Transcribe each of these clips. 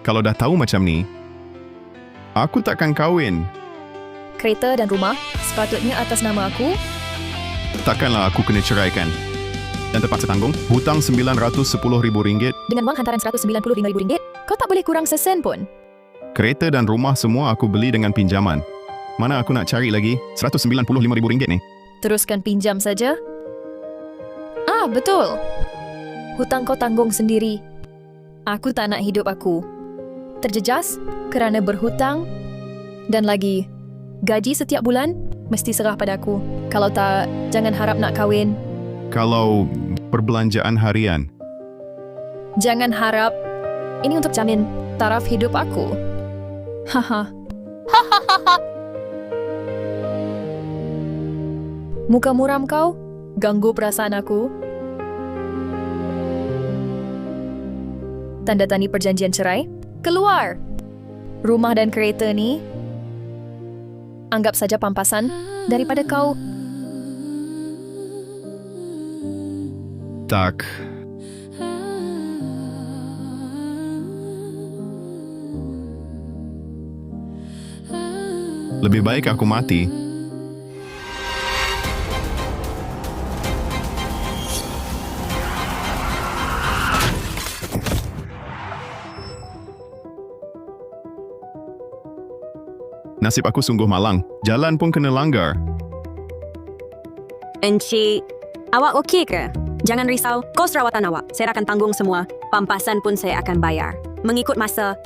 Kalau dah tahu macam ni, aku takkan kahwin. Kereta dan rumah sepatutnya atas nama aku. Takkanlah aku kena ceraikan. Dan terpaksa tanggung hutang RM910,000. Dengan wang hantaran RM195,000, kau tak boleh kurang sesen pun. Kereta dan rumah semua aku beli dengan pinjaman. Mana aku nak cari lagi RM195,000 ni? Teruskan pinjam saja. Betul. Hutang kau tanggung sendiri. Aku tak nak hidup aku terjejas kerana berhutang. Dan lagi, gaji setiap bulan mesti serah pada aku. Kalau tak, jangan harap nak kahwin. Kalau perbelanjaan harian, Jangan harap. Ini untuk jamin taraf hidup aku. Haha. Muka muram kau ganggu perasaan aku. Tanda tani perjanjian cerai. Keluar. Rumah dan kereta ni anggap saja pampasan daripada kau. tak. Lebih baik aku mati. Nasib aku sungguh malang. Jalan pun kena langgar. Encik, awak okey ke? Jangan risau, kos rawatan awak. Saya akan tanggung semua. Pampasan pun saya akan bayar. Mengikut masa.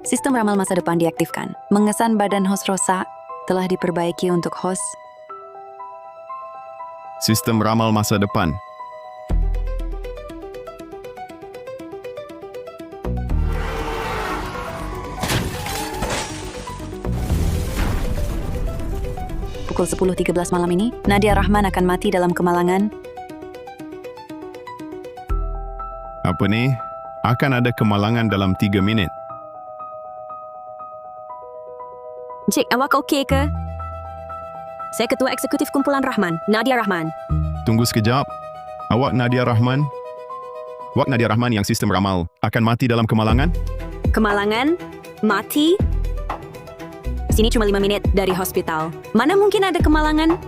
Sistem ramal masa depan diaktifkan. Mengesan badan hos rosak telah diperbaiki untuk hos. Sistem ramal masa depan. Pukul 10.13 malam ini, Nadia Rahman akan mati dalam kemalangan. Apa ni? Akan ada kemalangan dalam 3 minit. Encik, awak okey ke? Saya Ketua Eksekutif Kumpulan Rahman, Nadia Rahman. Tunggu sekejap. Awak Nadia Rahman? Awak Nadia Rahman yang sistem ramal akan mati dalam kemalangan? Kemalangan? Mati? Sini cuma 5 minit dari hospital. Mana mungkin ada kemalangan?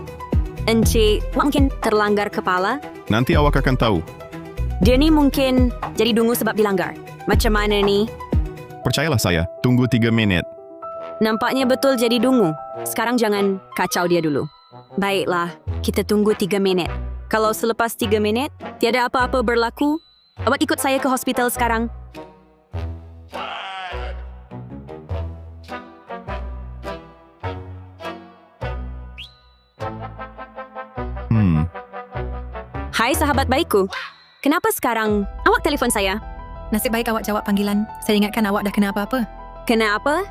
Encik, awak mungkin terlanggar kepala? Nanti awak akan tahu. Dia ni mungkin jadi dungu sebab dilanggar. Macam mana ni? Percayalah saya, tunggu 3 minit. Nampaknya betul jadi dungu. Sekarang jangan kacau dia dulu. Baiklah, kita tunggu 3 minit. Kalau selepas 3 minit, tiada apa-apa berlaku, awak ikut saya ke hospital sekarang. Hai sahabat baikku. Kenapa sekarang awak telefon saya? Nasib baik awak jawab panggilan. Saya ingatkan awak dah kena apa-apa. Kena apa?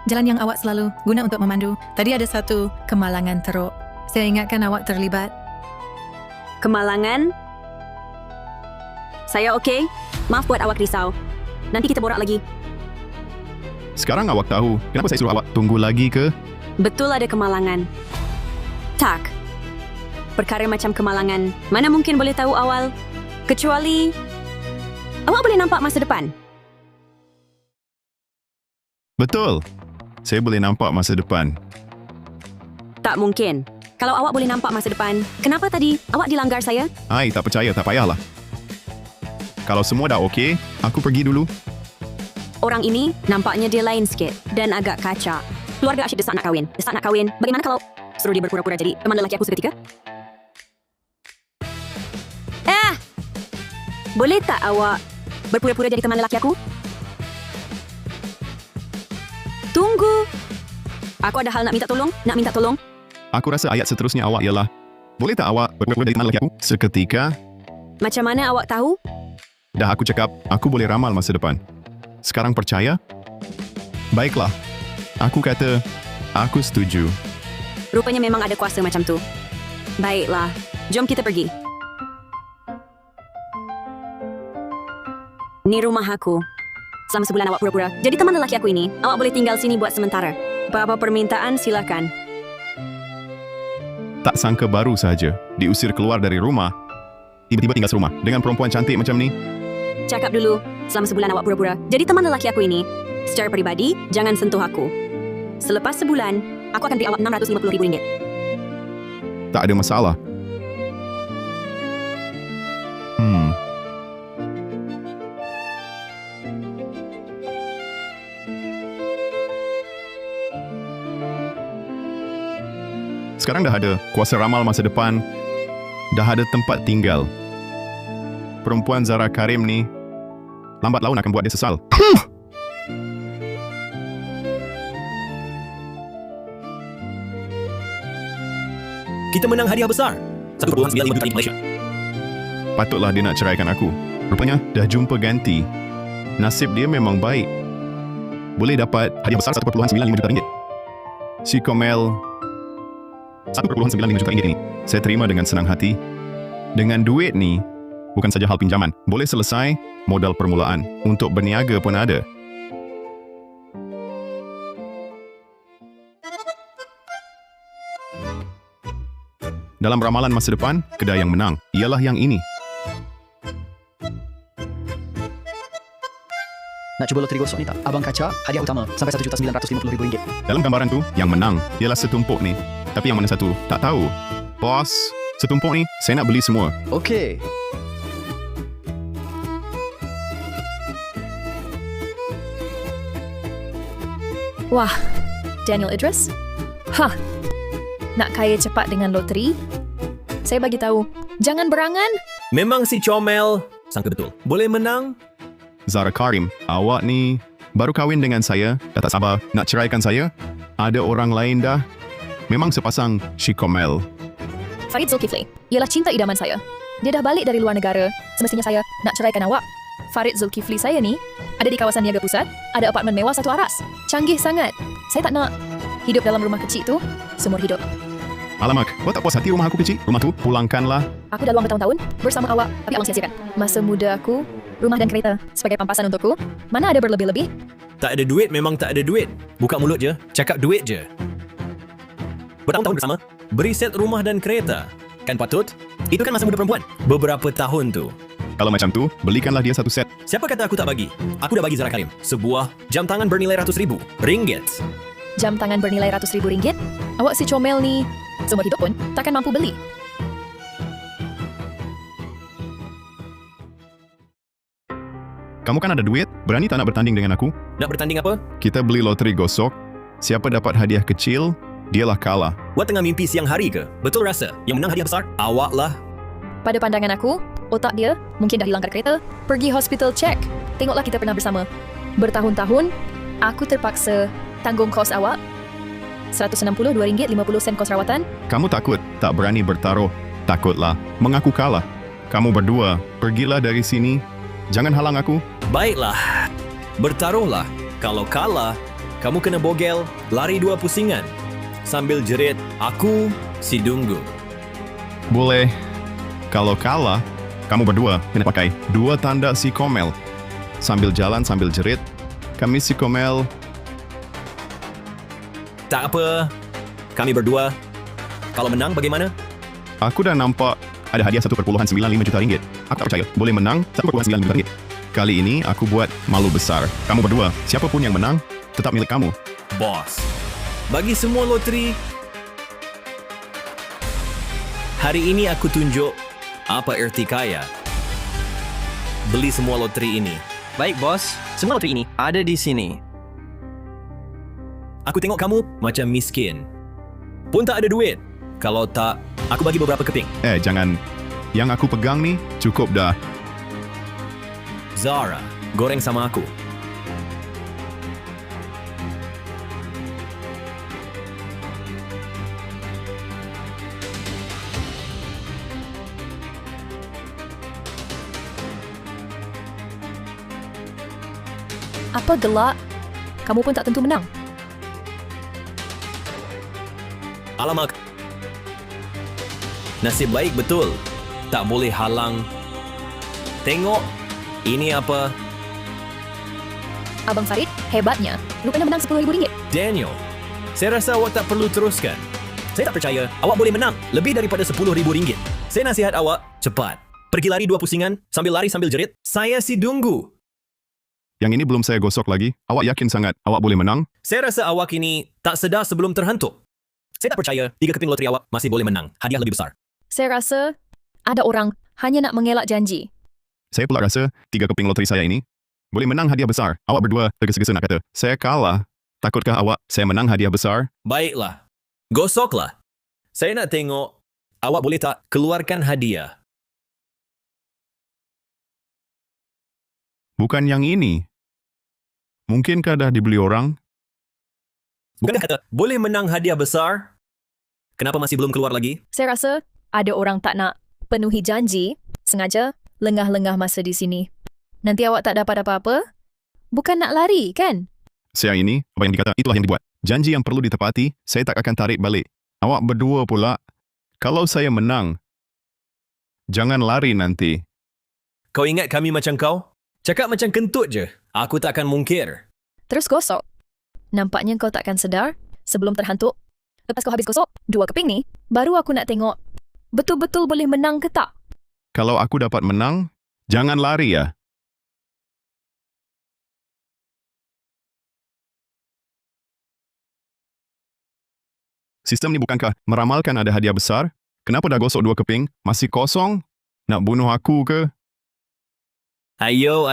Jalan yang awak selalu guna untuk memandu. Tadi ada satu kemalangan teruk. Saya ingatkan awak terlibat. Kemalangan? Saya okey. Maaf buat awak risau. Nanti kita borak lagi. Sekarang awak tahu kenapa saya suruh awak tunggu lagi ke? Betul ada kemalangan. Tak. Perkara macam kemalangan, mana mungkin boleh tahu awal? Kecuali awak boleh nampak masa depan. Betul. Saya boleh nampak masa depan. Tak mungkin. Kalau awak boleh nampak masa depan, kenapa tadi awak dilanggar saya? Ai, tak percaya, tak payahlah. Kalau semua dah okey, aku pergi dulu. Orang ini nampaknya dia lain sikit dan agak kacak. Keluarga asyik desak nak kahwin. Desak nak kahwin. Bagaimana kalau suruh dia berpura-pura jadi teman lelaki aku seketika? Boleh tak awak berpura-pura jadi teman lelaki aku? Tunggu. Aku ada hal nak minta tolong. Aku rasa ayat seterusnya awak ialah, boleh tak awak berpura-pura jadi teman lelaki aku seketika? Macam mana awak tahu? Dah aku cakap, aku boleh ramal masa depan. Sekarang percaya? Baiklah. Aku kata, aku setuju. Rupanya memang ada kuasa macam tu. Baiklah, jom kita pergi. Ni rumah aku. Selama sebulan awak pura-pura jadi teman lelaki aku ini, awak boleh tinggal sini buat sementara. Apa-apa permintaan silakan. Tak sangka baru saja diusir keluar dari rumah. tiba-tiba tinggal serumah dengan perempuan cantik macam ni? Cakap dulu, selama sebulan awak pura-pura jadi teman lelaki aku ini. Secara peribadi, jangan sentuh aku. Selepas sebulan, aku akan beri awak RM650,000. Tak ada masalah. Sekarang dah ada kuasa ramal masa depan, dah ada tempat tinggal. Perempuan Zara Karim ni, lambat laun akan buat dia sesal. Kita menang hadiah besar. 1.95 juta ringgit Malaysia. Patutlah dia nak ceraikan aku. Rupanya dah jumpa ganti. Nasib dia memang baik. Boleh dapat hadiah besar 1.95 juta ringgit. Si Komel 1.95 juta ringgit ini saya terima dengan senang hati. Dengan duit ni, bukan saja hal pinjaman, boleh selesai modal permulaan. Untuk berniaga pun ada. Dalam ramalan masa depan, kedai yang menang ialah yang ini. Nak cuba loteri gosok ni tak? Abang kaca, hadiah utama sampai RM1,950,000. Dalam gambaran tu, yang menang ialah setumpuk ni. Tapi yang mana satu? Tak tahu. Bos, setumpuk ni saya nak beli semua. Okey. Wah, Daniel Idris? Hah, nak kaya cepat dengan loteri? Saya bagi tahu, jangan berangan. Memang si Comel sangka betul. Boleh menang? Zara Karim, awak ni baru kahwin dengan saya, dah tak sabar nak ceraikan saya? Ada orang lain dah? Memang sepasang Shikomel. Farid Zulkifli ialah cinta idaman saya. Dia dah balik dari luar negara. Semestinya saya nak ceraikan awak. Farid Zulkifli saya ni ada di kawasan Niaga Pusat, ada apartmen mewah satu aras. Canggih sangat. Saya tak nak hidup dalam rumah kecil tu seumur hidup. Alamak, kau tak puas hati rumah aku kecil? Rumah tu pulangkanlah. Aku dah luang bertahun-tahun bersama awak, tapi abang sia-siakan. Masa muda aku, rumah dan kereta sebagai pampasan untukku, mana ada berlebih-lebih? Tak ada duit memang tak ada duit. Buka mulut je, cakap duit je. Bertahun-tahun bersama, beri set rumah dan kereta. Kan patut? Itu kan masa muda perempuan. Beberapa tahun tu. Kalau macam tu, belikanlah dia satu set. Siapa kata aku tak bagi? Aku dah bagi Zara Karim sebuah jam tangan bernilai RM100,000. Jam tangan bernilai RM100,000? Awak si Comel ni, seumur hidup pun takkan mampu beli. Kamu kan ada duit, berani tak nak bertanding dengan aku? Nak bertanding apa? Kita beli loteri gosok. Siapa dapat hadiah kecil, dialah kalah. Awak tengah mimpi siang hari ke? Betul rasa yang menang hadiah besar? Awak lah. Pada pandangan aku, otak dia mungkin dah hilang kat kereta. Pergi hospital check. Tengoklah kita pernah bersama. Bertahun-tahun, aku terpaksa tanggung kos awak. RM162.50 kos rawatan. Kamu takut tak berani bertaruh? Takutlah mengaku kalah. Kamu berdua, pergilah dari sini. Jangan halang aku. Baiklah. Bertaruhlah. Kalau kalah, kamu kena bogel, lari 2 pusingan. Sambil jerit, aku si Dunggu. Boleh. Kalau kalah, kamu berdua kena pakai 2 tanda si Komel. Sambil jalan, sambil jerit, kami si Komel. Tak apa. Kami berdua. Kalau menang bagaimana? Aku dah nampak ada hadiah 1.95 juta ringgit. Aku tak percaya boleh menang 1.95 juta ringgit. Kali ini aku buat malu besar. Kamu berdua, siapapun yang menang, tetap milik kamu. Bos. Bagi semua loteri. Hari ini aku tunjuk apa erti kaya. Beli semua loteri ini. Baik, bos. Semua loteri ini ada di sini. Aku tengok kamu macam miskin. Pun tak ada duit. Kalau tak, aku bagi beberapa keping. Jangan. Yang aku pegang ni, cukup dah. Zara, goreng sama aku. Apa gelak? Kamu pun tak tentu menang. Alamak. Nasib baik betul. Tak boleh halang. Tengok. Ini apa? Abang Farid, hebatnya. Rupanya menang RM10,000. Daniel. Saya rasa awak tak perlu teruskan. Saya tak percaya awak boleh menang lebih daripada RM10,000. Saya nasihat awak, cepat. Pergi lari 2 pusingan, sambil lari sambil jerit. Saya si Dunggu. Yang ini belum saya gosok lagi. Awak yakin sangat awak boleh menang? Saya rasa awak ini tak sedar sebelum terhantuk. Saya tak percaya 3 keping loteri awak masih boleh menang. Hadiah lebih besar. Saya rasa ada orang hanya nak mengelak janji. Saya pula rasa 3 keping loteri saya ini boleh menang hadiah besar. Awak berdua tergesa-gesa nak kata, saya kalah. Takutkah awak saya menang hadiah besar? Baiklah. Gosoklah. Saya nak tengok awak boleh tak keluarkan hadiah. Bukan yang ini. Mungkinkah dah dibeli orang? Bukankah kata boleh menang hadiah besar? Kenapa masih belum keluar lagi? Saya rasa ada orang tak nak penuhi janji, sengaja lengah-lengah masa di sini. Nanti awak tak dapat apa-apa? Bukan nak lari, kan? Saya ini, apa yang dikata, itulah yang dibuat. Janji yang perlu ditepati, saya tak akan tarik balik. Awak berdua pula, kalau saya menang, jangan lari nanti. Kau ingat kami macam kau? Cakap macam kentut je. Aku tak akan mungkir. Terus gosok. Nampaknya kau takkan sedar sebelum terhantuk. Lepas kau habis gosok 2 keping ni, baru aku nak tengok betul-betul boleh menang ke tak. Kalau aku dapat menang, jangan lari ya. Sistem ni bukankah meramalkan ada hadiah besar? Kenapa dah gosok 2 keping? Masih kosong? Nak bunuh aku ke? Ayo.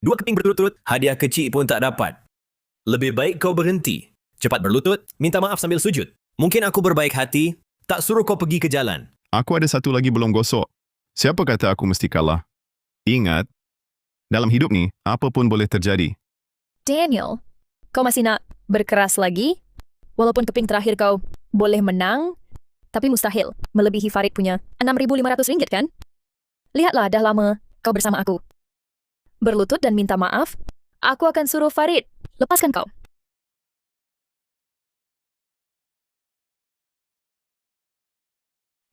2 keping berturut-turut, hadiah kecil pun tak dapat. Lebih baik kau berhenti. Cepat berlutut, minta maaf sambil sujud. Mungkin aku berbaik hati, tak suruh kau pergi ke jalan. Aku ada satu lagi belum gosok. Siapa kata aku mesti kalah? Ingat, dalam hidup ni, apa pun boleh terjadi. Daniel, kau masih nak berkeras lagi? Walaupun keping terakhir kau boleh menang, tapi mustahil melebihi Farid punya RM6,500 kan? Lihatlah, dah lama kau bersama aku. Berlutut dan minta maaf, aku akan suruh Farid lepaskan kau.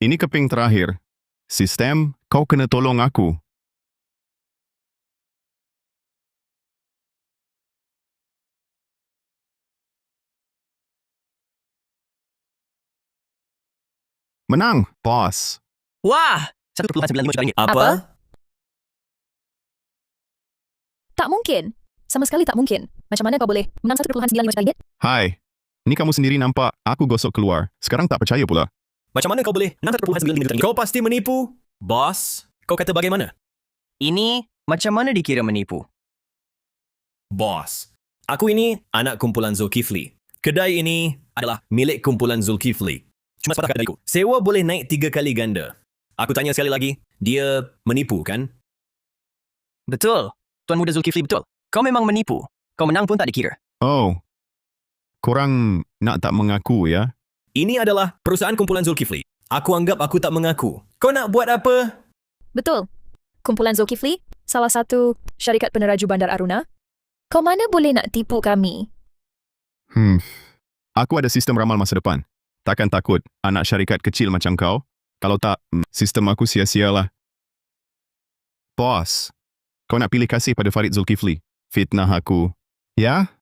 Ini keping terakhir. Sistem, kau kena tolong aku. Menang, bos. Wah! 1.95 juta ringgit. Apa? Tak mungkin. Sama sekali tak mungkin. Macam mana kau boleh menang 1.95 juta ringgit? Hai, ni kamu sendiri nampak aku gosok keluar. Sekarang tak percaya pula. Macam mana kau boleh menang 1.95 juta ringgit? Kau pasti menipu. Bos, kau kata bagaimana? Ini macam mana dikira menipu? Bos, aku ini anak kumpulan Zulkifli. Kedai ini adalah milik kumpulan Zulkifli. Cuma sepatah kedaiku. Sewa boleh naik 3 kali ganda. Aku tanya sekali lagi, dia menipu kan? Betul. Tuan Muda Zulkifli betul. Kau memang menipu. Kau menang pun tak dikira. Oh, korang nak tak mengaku ya? Ini adalah perusahaan kumpulan Zulkifli. Aku anggap aku tak mengaku. Kau nak buat apa? Betul. Kumpulan Zulkifli, salah satu syarikat peneraju Bandar Aruna. Kau mana boleh nak tipu kami? Aku ada sistem ramal masa depan. Takkan takut anak syarikat kecil macam kau? Kalau tak, sistem aku sia-sialah. Bos, kau nak pilih kasih pada Farid Zulkifli. Fitnah aku. Ya?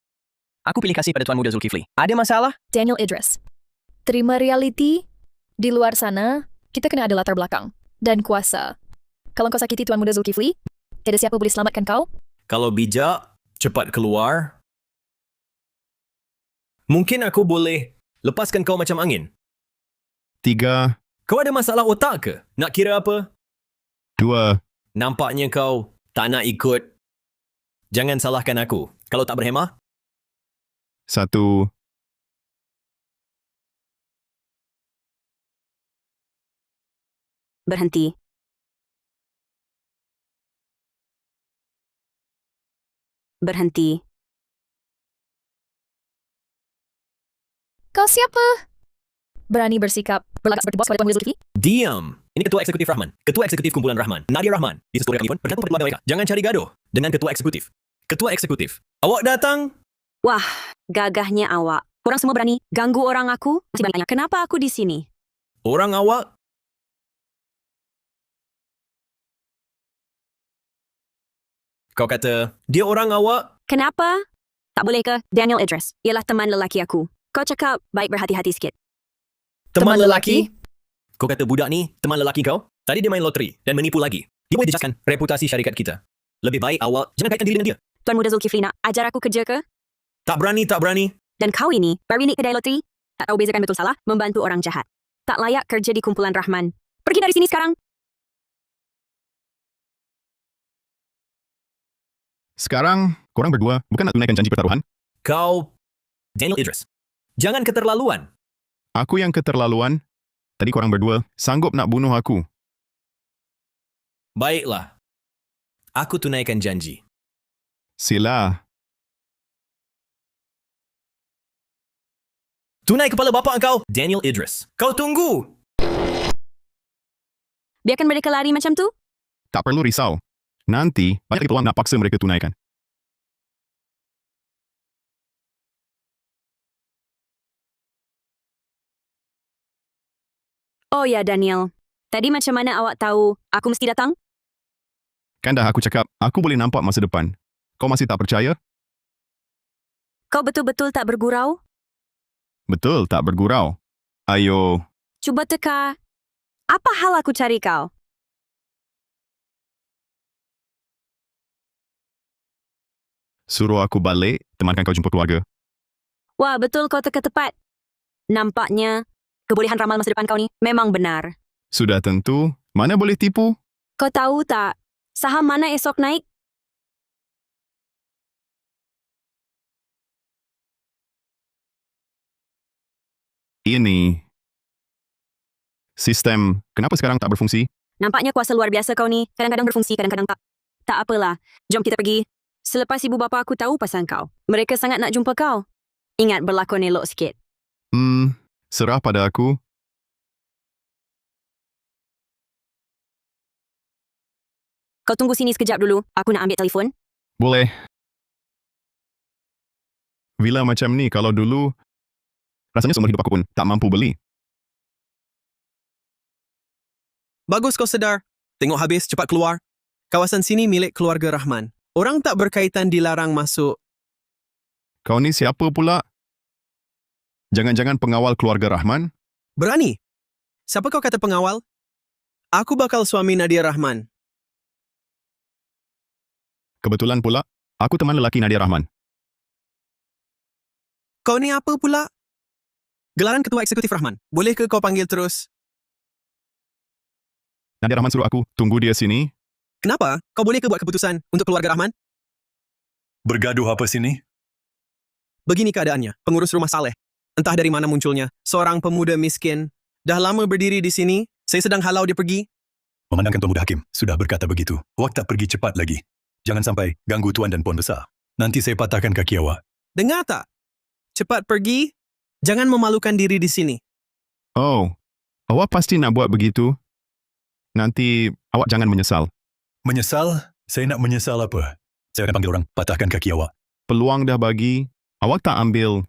Aku pilih kasih pada Tuan Muda Zulkifli. Ada masalah? Daniel Idris. Terima realiti, di luar sana, kita kena ada latar belakang dan kuasa. Kalau kau sakiti Tuan Muda Zulkifli, tiada siapa boleh selamatkan kau. Kalau bijak, cepat keluar. Mungkin aku boleh lepaskan kau macam angin. 3, Kau ada masalah otak ke? Nak kira apa? 2, Nampaknya kau tak nak ikut. Jangan salahkan aku. Kalau tak berhemah, 1. Berhenti. Berhenti. Kau siapa? Berani bersikap berlagak seperti bos pada Tuan Muda Zulkifli? diam. Ini Ketua Eksekutif Rahman. Ketua Eksekutif Kumpulan Rahman. Nadia Rahman. Di seluruh kami pun bergantung pada keluarga mereka. Jangan cari gaduh dengan Ketua Eksekutif. Ketua Eksekutif. Awak datang? Wah, gagahnya awak. Korang semua berani ganggu orang aku? Masih berani tanya, kenapa aku di sini? Orang awak? Kau kata, dia orang awak? Kenapa? Tak boleh ke? Daniel Idris. Ialah teman lelaki aku. Kau cakap baik berhati-hati sikit. Teman lelaki? Kau kata budak ni teman lelaki kau? Tadi dia main loteri dan menipu lagi. Dia boleh jejaskan reputasi syarikat kita. Lebih baik awak jangan kaitkan diri dengan dia. Tuan Muda Zulkifli nak ajar aku kerja ke? Tak berani. Dan kau ini, baru ini kedai loteri? Tak tahu bezakan betul salah, membantu orang jahat. Tak layak kerja di kumpulan Rahman. Pergi dari sini sekarang. Sekarang, korang berdua bukan nak tunaikan janji pertaruhan? Kau, Daniel Idris. Jangan keterlaluan. Aku yang keterlaluan. Tadi korang berdua sanggup nak bunuh aku. Baiklah. Aku tunaikan janji. Sila. Tunai kepala bapa kau, Daniel Idris. Kau tunggu. Biarkan mereka lari macam tu. Tak perlu risau. Nanti, banyak lagi peluang nak paksa mereka tunaikan. Oh ya, Daniel. Tadi macam mana awak tahu aku mesti datang? Kan dah aku cakap, aku boleh nampak masa depan. Kau masih tak percaya? Kau betul-betul tak bergurau? Betul, tak bergurau. Ayo, Cuba teka. Apa hal aku cari kau? suruh aku balik, temankan kau jumpa keluarga. Wah, betul kau teka tepat. Nampaknya, kebolehan ramal masa depan kau ni memang benar. Sudah tentu, mana boleh tipu? Kau tahu tak, saham mana esok naik? Ini. Sistem, kenapa sekarang tak berfungsi? Nampaknya kuasa luar biasa kau ni kadang-kadang berfungsi, kadang-kadang tak. Tak apalah, jom kita pergi. Selepas ibu bapa aku tahu pasal kau, mereka sangat nak jumpa kau. Ingat berlakon elok sikit. Serah pada aku. Kau tunggu sini sekejap dulu, aku nak ambil telefon. Boleh. Villa macam ni kalau dulu, rasanya seumur hidup aku pun tak mampu beli. Bagus kau sedar. Tengok habis, cepat keluar. Kawasan sini milik keluarga Rahman. Orang tak berkaitan dilarang masuk. Kau ni siapa pula? Jangan-jangan pengawal keluarga Rahman? Berani? Siapa kau kata pengawal? Aku bakal suami Nadia Rahman. Kebetulan pula, aku teman lelaki Nadia Rahman. Kau ni apa pula? Gelaran Ketua Eksekutif Rahman. Boleh ke kau panggil terus? Nadia Rahman suruh aku tunggu dia sini. Kenapa? Kau boleh ke buat keputusan untuk keluarga Rahman? Bergaduh apa sini? Begini keadaannya, pengurus rumah Saleh. Entah dari mana munculnya, seorang pemuda miskin. Dah lama berdiri di sini, saya sedang halau dia pergi. Memandangkan Tuan Muda Hakim sudah berkata begitu. Awak tak pergi cepat lagi. Jangan sampai ganggu Tuan dan Puan Besar. Nanti saya patahkan kaki awak. Dengar tak? Cepat pergi, jangan memalukan diri di sini. Oh, awak pasti nak buat begitu? Nanti awak jangan menyesal. Menyesal? Saya nak menyesal apa? Saya akan panggil orang patahkan kaki awak. Peluang dah bagi, awak tak ambil.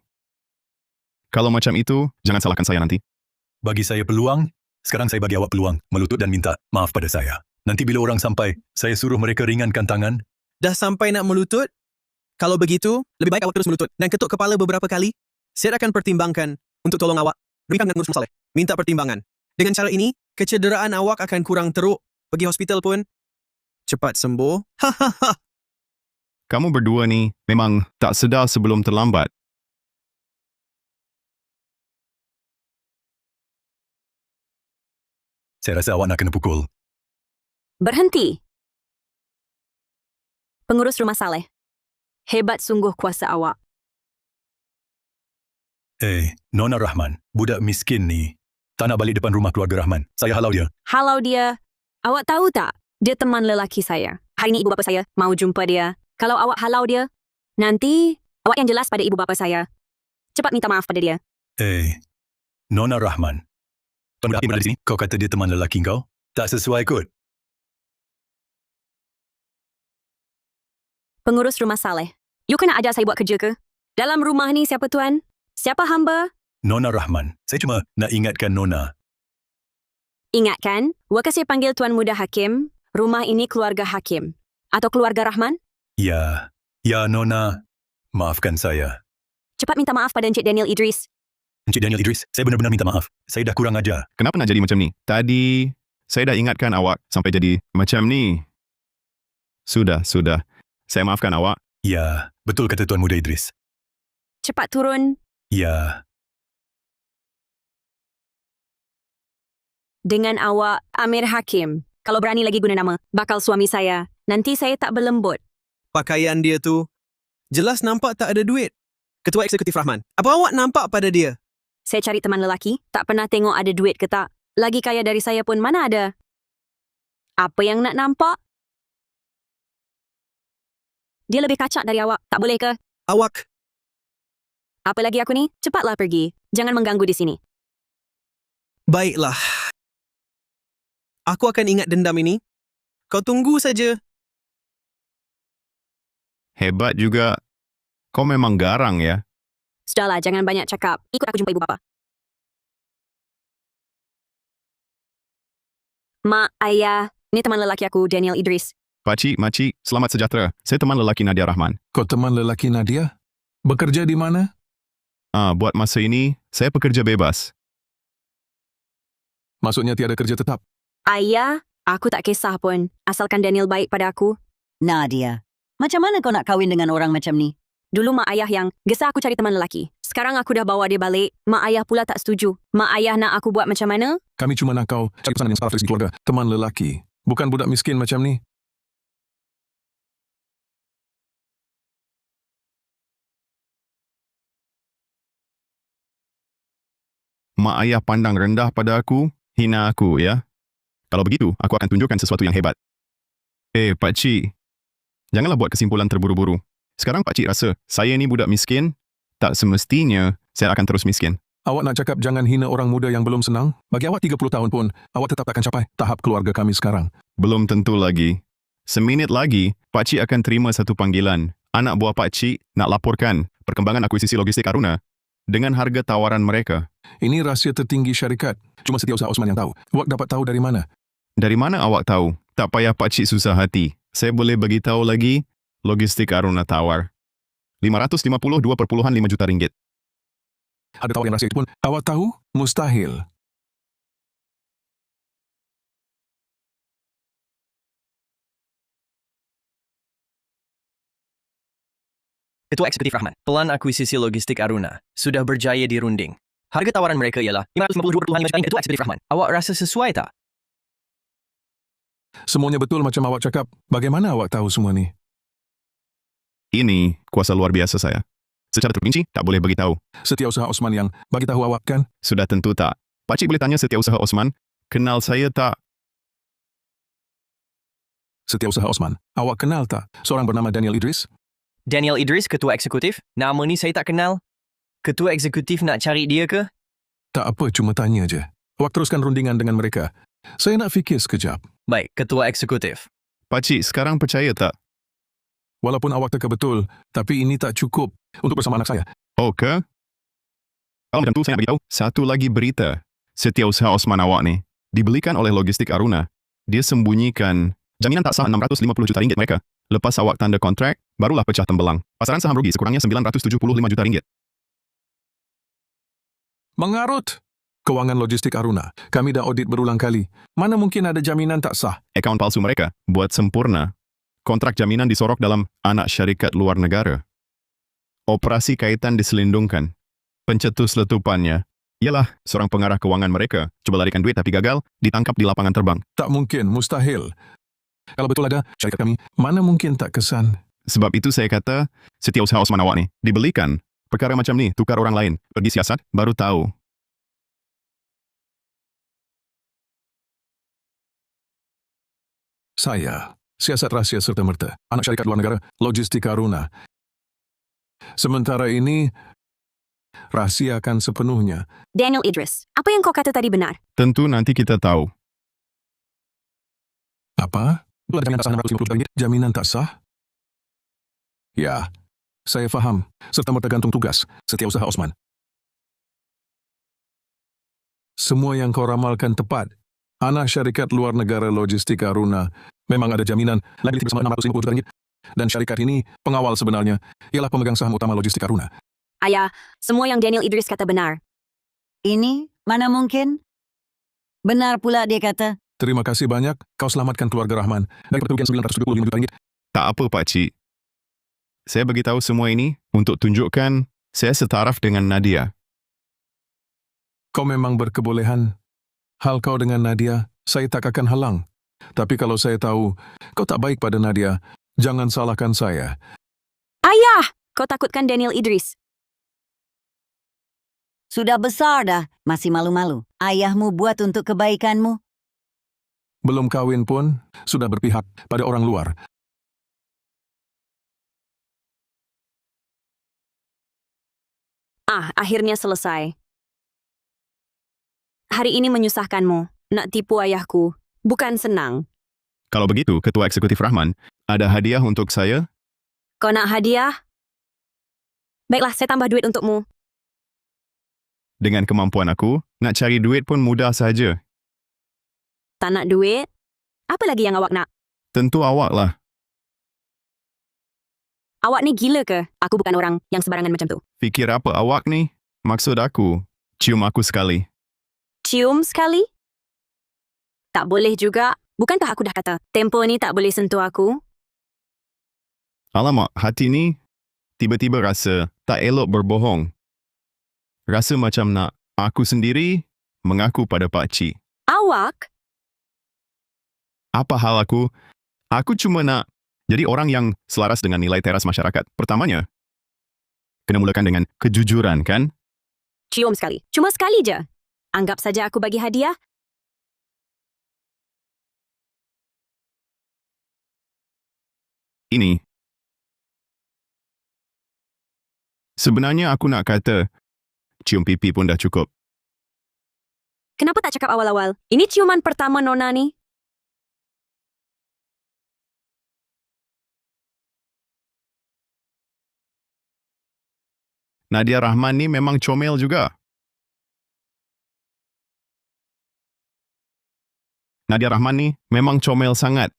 Kalau macam itu, jangan salahkan saya nanti. Bagi saya peluang, sekarang saya bagi awak peluang melutut dan minta maaf pada saya. Nanti bila orang sampai, saya suruh mereka ringankan tangan. Dah sampai nak melutut? Kalau begitu, lebih baik awak terus melutut dan ketuk kepala beberapa kali. Saya akan pertimbangkan untuk tolong awak. Berikan dengan ngurus masalah. Minta pertimbangan. Dengan cara ini, kecederaan awak akan kurang teruk. Pergi hospital pun cepat sembuh. Hahaha. Kamu berdua ni memang tak sedar sebelum terlambat. Saya rasa awak nak kena pukul. Berhenti. Pengurus rumah Saleh. Hebat sungguh kuasa awak. Nona Rahman, budak miskin ni. Tak nak balik depan rumah keluarga Rahman. Saya halau dia. Halau dia. Awak tahu tak? Dia teman lelaki saya. Hari ini ibu bapa saya mau jumpa dia. Kalau awak halau dia, nanti awak yang jelas pada ibu bapa saya. Cepat minta maaf pada dia. Nona Rahman. Tuan Muda Hakim berada di sini. Kau kata dia teman lelaki kau? Tak sesuai kot. Pengurus rumah Saleh. You kena ajar saya buat kerja ke? Dalam rumah ni siapa tuan? Siapa hamba? Nona Rahman. Saya cuma nak ingatkan Nona. Ingatkan, waka saya panggil Tuan Muda Hakim, rumah ini keluarga Hakim. Atau keluarga Rahman? Ya, Nona. Maafkan saya. Cepat minta maaf pada Encik Daniel Idris. Encik Daniel Idris, saya benar-benar minta maaf. Saya dah kurang ajar. Kenapa nak jadi macam ni? Tadi, Saya dah ingatkan awak sampai jadi macam ni. Sudah. Saya maafkan awak. Ya, betul kata Tuan Muda Idris. Cepat turun. Ya, Dengan awak, Amir Hakim. Kalau berani lagi guna nama bakal suami saya, nanti saya tak berlembut. Pakaian dia tu jelas nampak tak ada duit. Ketua Eksekutif Rahman, apa awak nampak pada dia? Saya cari teman lelaki, tak pernah tengok ada duit ke tak. Lagi kaya dari saya pun mana ada. Apa yang nak nampak? Dia lebih kacak dari awak, tak boleh ke? Awak, Apa lagi aku ni? Cepatlah pergi. Jangan mengganggu di sini. baiklah. Aku akan ingat dendam ini. Kau tunggu saja. Hebat juga. Kau memang garang ya. Sudahlah, jangan banyak cakap. Ikut aku jumpa ibu bapa. Mak, ayah, ini teman lelaki aku, Daniel Idris. Pakcik, makcik, selamat sejahtera. Saya teman lelaki Nadia Rahman. Kau teman lelaki Nadia? Bekerja di mana? Buat masa ini, saya pekerja bebas. Maksudnya tiada kerja tetap. Ayah, aku tak kisah pun. Asalkan Daniel baik pada aku. Nadia, macam mana kau nak kahwin dengan orang macam ni? Dulu mak ayah yang gesah aku cari teman lelaki. Sekarang aku dah bawa dia balik. Mak ayah pula tak setuju. Mak ayah nak aku buat macam mana? Kami cuma nak kau cari pesanan yang setara dari segi keluarga. Teman lelaki. Bukan budak miskin macam ni. Mak ayah pandang rendah pada aku, hina aku ya. Kalau begitu, aku akan tunjukkan sesuatu yang hebat. Pakcik, janganlah buat kesimpulan terburu-buru. Sekarang pakcik rasa saya ni budak miskin, tak semestinya saya akan terus miskin. Awak nak cakap jangan hina orang muda yang belum senang? Bagi awak 30 tahun pun, awak tetap akan capai tahap keluarga kami sekarang. Belum tentu lagi. Seminit lagi, pakcik akan terima satu panggilan. Anak buah pakcik nak laporkan perkembangan akuisisi logistik Aruna dengan harga tawaran mereka. Ini rahsia tertinggi syarikat. Cuma Setiausaha Osman yang tahu. Awak dapat tahu dari mana? Dari mana awak tahu? Tak payah pakcik susah hati. Saya boleh bagi tahu lagi, logistik Aruna tawar 552.5 juta ringgit. Ada tawaran rahsia itu pun awak tahu? Mustahil. Ketua Eksekutif Rahman, pelan akuisisi logistik Aruna sudah berjaya dirunding. Harga tawaran mereka ialah 552.5 juta. Ketua Eksekutif Rahman, awak rasa sesuai tak? Semuanya betul macam awak cakap. Bagaimana awak tahu semua ni? Ini kuasa luar biasa saya. Secara terperinci, tak boleh bagi tahu. Setiausaha Osman yang bagi tahu awak kan? Sudah tentu tak. Pakcik boleh tanya Setiausaha Osman, kenal saya tak? Setiausaha Osman, awak kenal tak seorang bernama Daniel Idris? Daniel Idris, Ketua Eksekutif? Nama ni saya tak kenal. Ketua Eksekutif nak cari dia ke? Tak apa, cuma tanya je. Awak teruskan rundingan dengan mereka. Saya nak fikir sekejap. Baik, Ketua Eksekutif. Pakcik, sekarang percaya tak? Walaupun awak teka betul, tapi ini tak cukup untuk bersama anak saya. Oh ke? Kalau macam tu, saya nak beritahu satu lagi berita. Setiausaha Osman awak ni dibelikan oleh logistik Aruna. Dia sembunyikan jaminan tak sah 650 juta ringgit mereka. Lepas awak tanda kontrak, barulah pecah tembelang. Pasaran saham rugi sekurangnya 975 juta ringgit. Mengarut kewangan logistik Aruna. Kami dah audit berulang kali. Mana mungkin ada jaminan tak sah? Akaun palsu mereka buat sempurna. Kontrak jaminan disorok dalam anak syarikat luar negara. Operasi kaitan diselindungkan. Pencetus letupannya ialah seorang pengarah kewangan mereka. Cuba larikan duit tapi gagal, ditangkap di lapangan terbang. Tak mungkin, mustahil. Kalau betul ada syarikat kami, mana mungkin tak kesan? Sebab itu saya kata, Setiausaha Osman awak ni dibelikan. Perkara macam ni, tukar orang lain. Pergi siasat, baru tahu. Saya, siasat rahsia serta-merta. Anak syarikat luar negara, logistik Aruna. Sementara ini, rahsiakan sepenuhnya. Daniel Idris, apa yang kau kata tadi benar? Tentu nanti kita tahu. Apa? Ada jaminan tak sah 650 juta ringgit? Jaminan tak sah? Ya, saya faham. Serta-merta gantung tugas. Setiausaha Osman. Semua yang kau ramalkan tepat. Anak syarikat luar negara logistik Aruna memang ada jaminan liability bersama 650 juta ringgit. Dan syarikat ini, pengawal sebenarnya, ialah pemegang saham utama logistik Aruna. Ayah, semua yang Daniel Idris kata benar. Ini mana mungkin? Benar pula dia kata. Terima kasih banyak. Kau selamatkan keluarga Rahman dari kerugian RM975 juta. Tak apa, Pakcik. Saya beritahu semua ini untuk tunjukkan saya setaraf dengan Nadia. Kau memang berkebolehan. Hal kau dengan Nadia, saya tak akan halang. Tapi kalau saya tahu kau tak baik pada Nadia, jangan salahkan saya. Ayah! Kau takutkan Daniel Idris. Sudah besar dah, masih malu-malu. Ayahmu buat untuk kebaikanmu. Belum kawin pun, sudah berpihak pada orang luar. Akhirnya selesai. Hari ini menyusahkanmu. Nak tipu ayahku. Bukan senang. Kalau begitu, Ketua Eksekutif Rahman, ada hadiah untuk saya? Kau nak hadiah? Baiklah, saya tambah duit untukmu. Dengan kemampuan aku, nak cari duit pun mudah saja. Tak nak duit? Apa lagi yang awak nak? Tentu awak lah. Awak ni gila ke? Aku bukan orang yang sembarangan macam tu. Fikir apa awak ni? Maksud aku, cium aku sekali. Cium sekali? Tak boleh juga. Bukankah aku dah kata, tempo ni tak boleh sentuh aku? Alamak, hati ni tiba-tiba rasa tak elok berbohong. Rasa macam nak aku sendiri mengaku pada Pakcik. Awak? Apa hal aku? Aku cuma nak jadi orang yang selaras dengan nilai teras masyarakat. Pertamanya, kena mulakan dengan kejujuran, kan? Cium sekali. Cuma sekali je. Anggap saja aku bagi hadiah. Ini. Sebenarnya aku nak kata, cium pipi pun dah cukup. Kenapa tak cakap awal-awal? Ini ciuman pertama Nona ni. Nadia Rahman ni memang comel juga. Nadia Rahman ni memang comel sangat.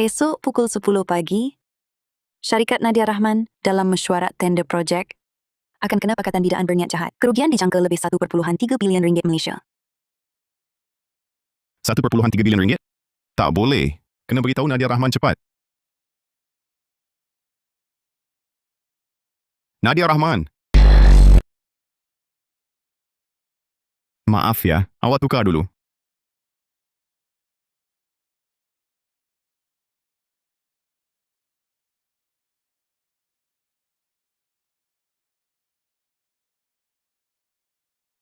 Esok pukul 10 pagi, syarikat Nadia Rahman dalam mesyuarat tender projek akan kena pakatan bidaan berniat jahat. Kerugian dijangka lebih 1.3 bilion ringgit Malaysia. 1.3 bilion ringgit? Tak boleh. Kena beritahu Nadia Rahman cepat. Nadia Rahman. Maaf ya, awak tukar dulu.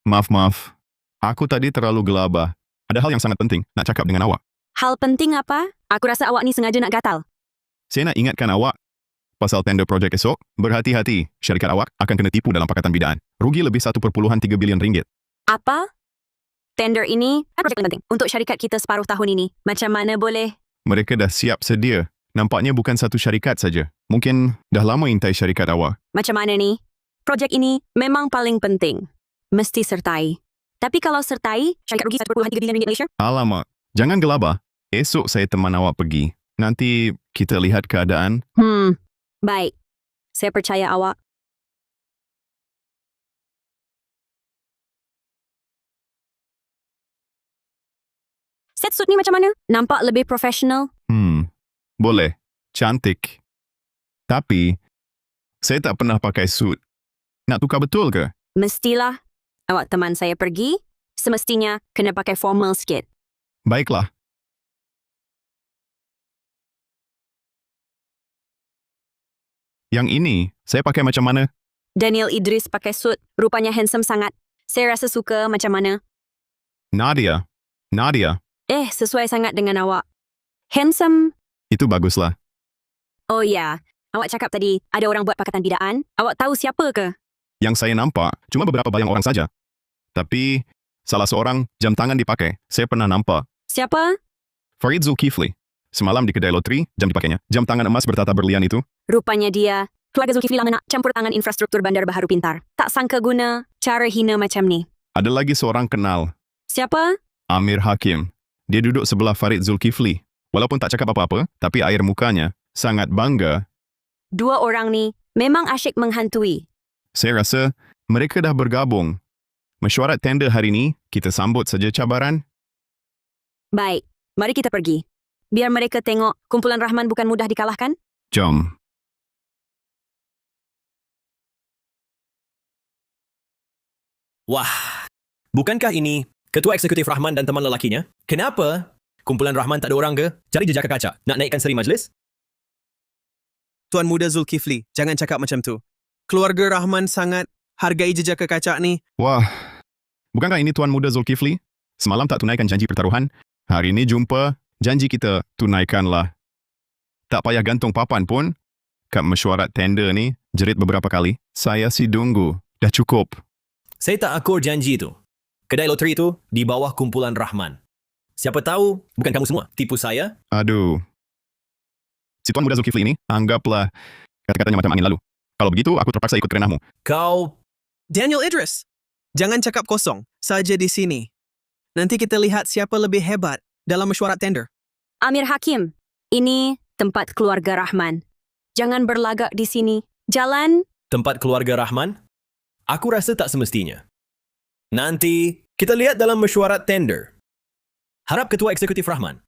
Maaf. Aku tadi terlalu gelabah. Ada hal yang sangat penting nak cakap dengan awak. Hal penting apa? Aku rasa awak ni sengaja nak gatal. Saya nak ingatkan awak pasal tender projek esok. Berhati-hati, syarikat awak akan kena tipu dalam pakatan bidaan. Rugi lebih 1.3 bilion ringgit. Apa? Tender ini projek yang penting untuk syarikat kita separuh tahun ini. Macam mana boleh? Mereka dah siap sedia. Nampaknya bukan satu syarikat saja. Mungkin dah lama intai syarikat awak. Macam mana ni? Projek ini memang paling penting. Mesti sertai. Tapi kalau sertai, syarikat rugi 1.3 bilion ringgit Malaysia? Alamak, jangan gelabah. Esok saya teman awak pergi. Nanti kita lihat keadaan. Baik. Saya percaya awak. Set suit ni macam mana? Nampak lebih profesional? Boleh. Cantik. Tapi, saya tak pernah pakai suit. Nak tukar betul ke? Mestilah. Awak teman saya pergi, semestinya kena pakai formal sikit. Baiklah. Yang ini, saya pakai macam mana? Daniel Idris pakai suit, rupanya handsome sangat. Saya rasa suka macam mana. Nadia. Sesuai sangat dengan awak. Handsome. Itu baguslah. Oh ya, awak cakap tadi ada orang buat pakatan bidaan. Awak tahu siapa ke? Yang saya nampak, cuma beberapa bayang orang saja. Tapi, salah seorang jam tangan dipakai. Saya pernah nampak. Siapa? Farid Zulkifli. Semalam di kedai loteri, jam dipakainya. Jam tangan emas bertata berlian itu. Rupanya dia. Keluarga Zulkifli lang nak campur tangan infrastruktur bandar baharu pintar. Tak sangka guna cara hina macam ni. Ada lagi seorang kenal. Siapa? Amir Hakim. Dia duduk sebelah Farid Zulkifli. Walaupun tak cakap apa-apa, tapi air mukanya sangat bangga. Dua orang ni memang asyik menghantui. Saya rasa mereka dah bergabung. Mesyuarat tender hari ini, kita sambut saja cabaran. Baik, mari kita pergi. Biar mereka tengok kumpulan Rahman bukan mudah dikalahkan. Jom. Wah, bukankah ini Ketua Eksekutif Rahman dan teman lelakinya? Kenapa kumpulan Rahman tak ada orang ke? Cari jejak kaca. Nak naikkan seri majlis? Tuan Muda Zulkifli, jangan cakap macam tu. Keluarga Rahman sangat hargai jejak kekacak ni. Wah, bukankah ini Tuan Muda Zulkifli? Semalam tak tunaikan janji pertaruhan. Hari ini jumpa, janji kita tunaikanlah. Tak payah gantung papan pun. Kat mesyuarat tender ni, jerit beberapa kali. Saya si Dunggu. Dah cukup. Saya tak akur janji itu. Kedai loteri itu di bawah kumpulan Rahman. Siapa tahu, bukan kamu semua tipu saya? Aduh. Si Tuan Muda Zulkifli ini, anggaplah kata-katanya macam angin lalu. Kalau begitu, aku terpaksa ikut kerenahmu. Kau... Daniel Idris, jangan cakap kosong saja di sini. Nanti kita lihat siapa lebih hebat dalam mesyuarat tender. Amir Hakim, ini tempat keluarga Rahman. Jangan berlagak di sini. Jalan. Tempat keluarga Rahman? Aku rasa tak semestinya. Nanti kita lihat dalam mesyuarat tender. Harap Ketua Eksekutif Rahman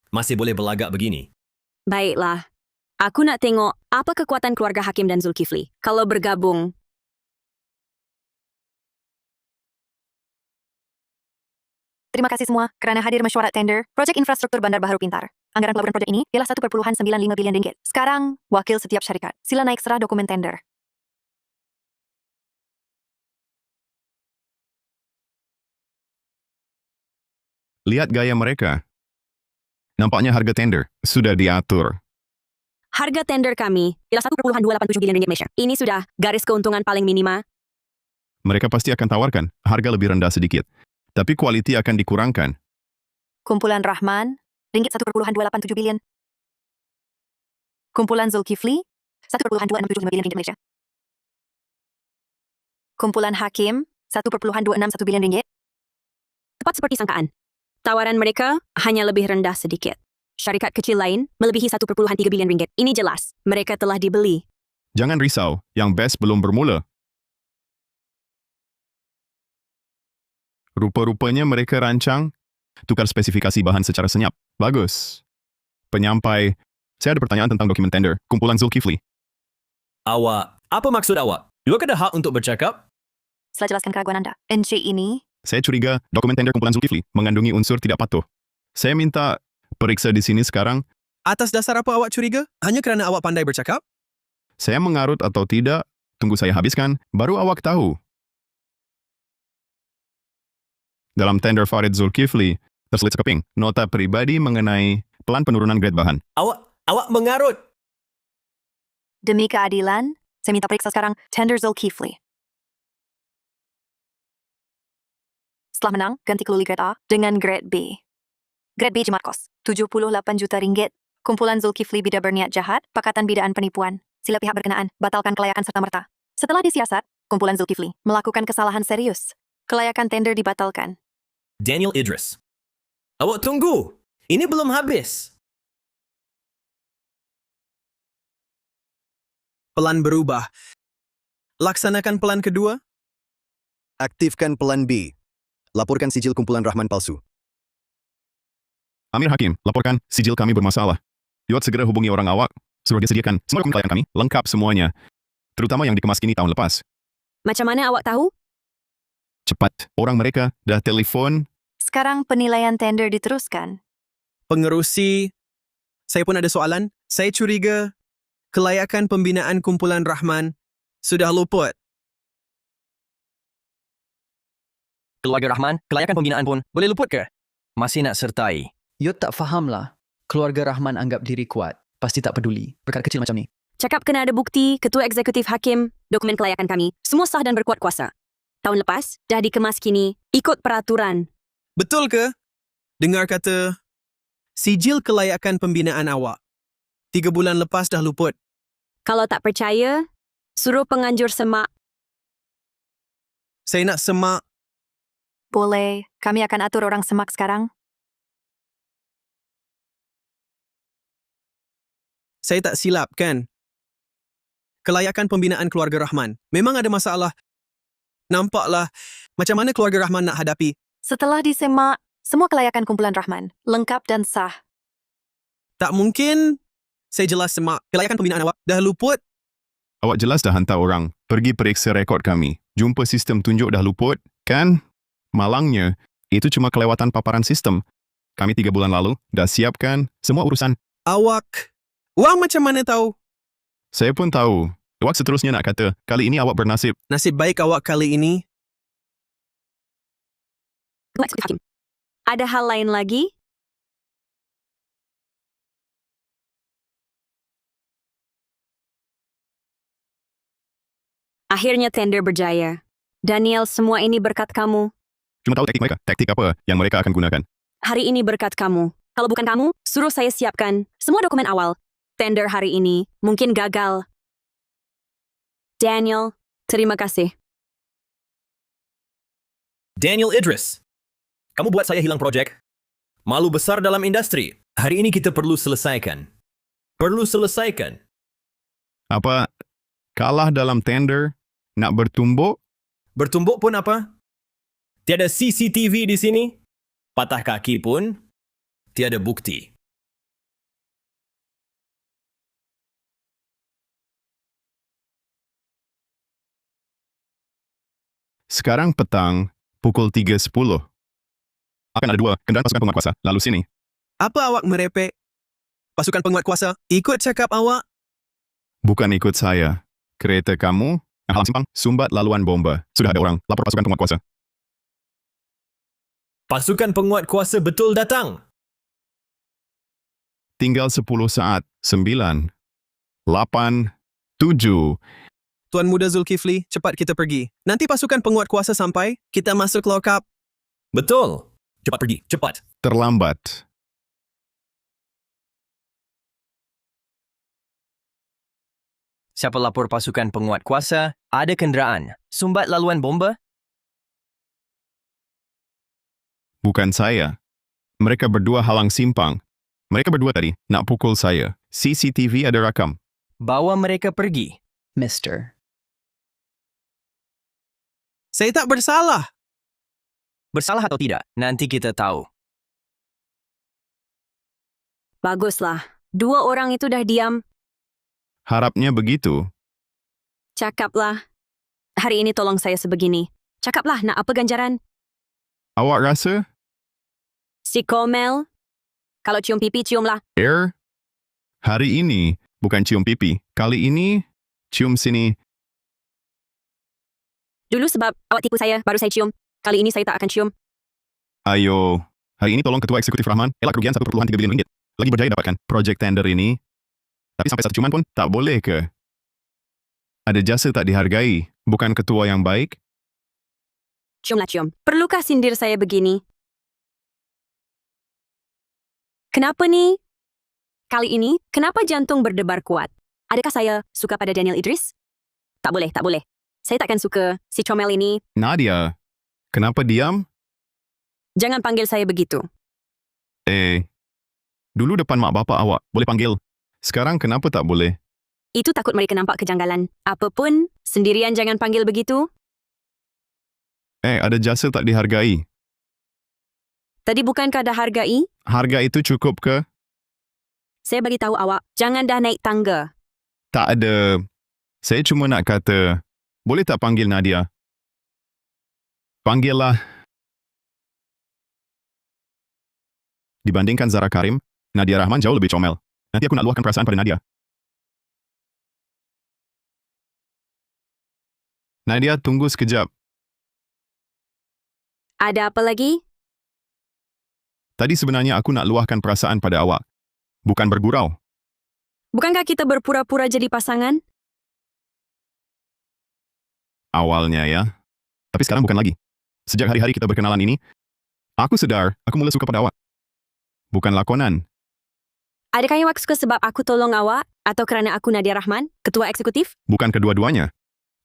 masih boleh berlagak begini. Baiklah. Aku nak tengok apa kekuatan keluarga Hakim dan Zulkifli. Kalau bergabung. Terima kasih semua kerana hadir mesyuarat tender Projek Infrastruktur Bandar Baharu Pintar. Anggaran pelaburan projek ini ialah 1.95 bilion ringgit. Sekarang, wakil setiap syarikat. Sila naik serah dokumen tender. Lihat gaya mereka. Nampaknya harga tender sudah diatur. Harga tender kami ialah 1.287 bilion ringgit Malaysia. Ini sudah garis keuntungan paling minima. Mereka pasti akan tawarkan harga lebih rendah sedikit. Tapi kualiti akan dikurangkan. Kumpulan Rahman, ringgit 1.287 bilion. Kumpulan Zulkifli, 1.265 bilion ringgit Malaysia. Kumpulan Hakim, 1.261 bilion ringgit. Tepat seperti sangkaan. Tawaran mereka hanya lebih rendah sedikit. Syarikat kecil lain melebihi 1.3 bilion ringgit. Ini jelas. Mereka telah dibeli. Jangan risau, yang best belum bermula. Rupa-rupanya mereka rancang tukar spesifikasi bahan secara senyap. Bagus. Penyampai, saya ada pertanyaan tentang dokumen tender kumpulan Zulkifli. Awak, apa maksud awak? You ada hak untuk bercakap? Sila jelaskan keraguan anda. NC ini, Saya curiga dokumen tender kumpulan Zulkifli mengandungi unsur tidak patuh. Saya minta periksa di sini sekarang. Atas dasar apa awak curiga? Hanya kerana awak pandai bercakap? Saya mengarut atau tidak, tunggu saya habiskan, baru awak tahu. Dalam tender Farid Zulkifli, terselit sekeping nota pribadi mengenai pelan penurunan grade bahan. Awak mengarut. demi keadilan, saya minta periksa sekarang tender Zulkifli. Setelah menang, ganti keluli grade A dengan grade B. Grade B jimat kos, 78 juta ringgit. Kumpulan Zulkifli bida berniat jahat, pakatan bidaan penipuan. Sila pihak berkenaan, batalkan kelayakan serta-merta. Setelah disiasat, kumpulan Zulkifli melakukan kesalahan serius. Kelayakan tender dibatalkan. Daniel Idris. Awak tunggu. Ini belum habis. Pelan berubah. Laksanakan pelan kedua. Aktifkan pelan B. Laporkan sijil kumpulan Rahman palsu. Amir Hakim, laporkan sijil kami bermasalah. Yot segera hubungi orang awak. Suruh dia sediakan semua dokumen klien kami, lengkap semuanya. Terutama yang dikemas kini tahun lepas. Macam mana awak tahu? Cepat, orang mereka dah telefon. Sekarang penilaian tender diteruskan. Pengerusi, saya pun ada soalan. Saya curiga kelayakan pembinaan kumpulan Rahman sudah luput. Keluarga Rahman, kelayakan pembinaan pun boleh luput ke? Masih nak sertai? Yot tak fahamlah. Keluarga Rahman anggap diri kuat. Pasti tak peduli. Perkara kecil macam ni. Cakap kena ada bukti, Ketua Eksekutif Hakim, dokumen kelayakan kami, semua sah dan berkuat kuasa. Tahun lepas, dah dikemas kini, ikut peraturan. Betul ke? Dengar kata, sijil kelayakan pembinaan awak 3 bulan lepas dah luput. Kalau tak percaya, suruh penganjur semak. Saya nak semak. Boleh, kami akan atur orang semak sekarang. Saya tak silap, kan? Kelayakan pembinaan keluarga Rahman memang ada masalah. Nampaklah macam mana keluarga Rahman nak hadapi. Setelah disemak, Semua kelayakan kumpulan Rahman, lengkap dan sah. Tak mungkin. Saya jelas semak. Kelayakan pembinaan awak dah luput. Awak jelas dah hantar orang pergi periksa rekod kami. Jumpa sistem tunjuk dah luput, kan? Malangnya, itu cuma kelewatan paparan sistem. Kami 3 bulan lalu dah siapkan semua urusan. Awak macam mana tahu? Saya pun tahu. Awak seterusnya nak kata, kali ini awak bernasib. Nasib baik awak kali ini. Hakim. Ada hal lain lagi? Akhirnya tender berjaya. Daniel, semua ini berkat kamu. Cuma tahu taktik mereka. Taktik apa yang mereka akan gunakan. Hari ini berkat kamu. Kalau bukan kamu, suruh saya siapkan semua dokumen awal. Tender hari ini mungkin gagal. Daniel, terima kasih. Daniel Idris, kamu buat saya hilang projek. Malu besar dalam industri. Hari ini kita perlu selesaikan. Apa? Kalah dalam tender? Nak bertumbuk? Bertumbuk pun apa? Tiada CCTV di sini. Patah kaki pun tiada bukti. Sekarang petang, pukul 3.10. Akan ada 2 kenderaan pasukan penguat kuasa lalu sini. Apa awak merepek? Pasukan penguat kuasa ikut cakap awak? Bukan ikut saya. Kereta kamu, halang simpang, sumbat laluan bomba. Sudah ada orang lapor pasukan penguat kuasa. Pasukan penguat kuasa betul datang. Tinggal 10 saat. 9, 8, 7. Tuan Muda Zulkifli, cepat kita pergi. Nanti pasukan penguat kuasa sampai, kita masuk lock-up. Betul. Cepat pergi, cepat. Terlambat. Siapa lapor pasukan penguat kuasa? Ada kenderaan. Sumbat laluan bomba? Bukan saya. Mereka berdua halang simpang. Mereka berdua tadi nak pukul saya. CCTV ada rakam. Bawa mereka pergi. Mister. Saya tak bersalah. Bersalah atau tidak, nanti kita tahu. Baguslah. 2 orang itu dah diam. Harapnya begitu. Cakaplah. Hari ini tolong saya sebegini. Cakaplah, nak apa ganjaran? Awak rasa? Si Komel. Kalau cium pipi, ciumlah. Air? Hari ini bukan cium pipi. Kali ini cium sini. Dulu sebab awak tipu saya, baru saya cium. Kali ini saya tak akan cium. Ayo. Hari ini tolong Ketua Eksekutif Rahman elak kerugian 1.3 bilion ringgit. Lagi berjaya dapatkan projek tender ini. Tapi sampai 1 ciuman pun tak boleh ke? Ada jasa tak dihargai? Bukan ketua yang baik? Ciumlah cium. Perlukah sindir saya begini? Kenapa ni? Kali ini, kenapa jantung berdebar kuat? Adakah saya suka pada Daniel Idris? Tak boleh, tak boleh. Saya takkan suka si comel ini. Nadia, kenapa diam? Jangan panggil saya begitu. Dulu depan mak bapak awak, boleh panggil. Sekarang kenapa tak boleh? Itu takut mereka nampak kejanggalan. Apapun, sendirian jangan panggil begitu. Ada jasa tak dihargai. Tadi bukankah dah hargai? Harga itu cukup ke? Saya bagi tahu awak, jangan dah naik tangga. Tak ada. Saya cuma nak kata, boleh tak panggil Nadia? Panggillah. Dibandingkan Zara Karim, Nadia Rahman jauh lebih comel. Nanti aku nak luahkan perasaan pada Nadia. Nadia, tunggu sekejap. Ada apa lagi? Tadi sebenarnya aku nak luahkan perasaan pada awak. Bukan bergurau. Bukankah kita berpura-pura jadi pasangan? Awalnya ya. Tapi sekarang bukan lagi. Sejak hari-hari kita berkenalan ini, aku sedar aku mula suka pada awak. Bukan lakonan. Adakah awak suka sebab aku tolong awak atau kerana aku Nadia Rahman, ketua eksekutif? Bukan kedua-duanya.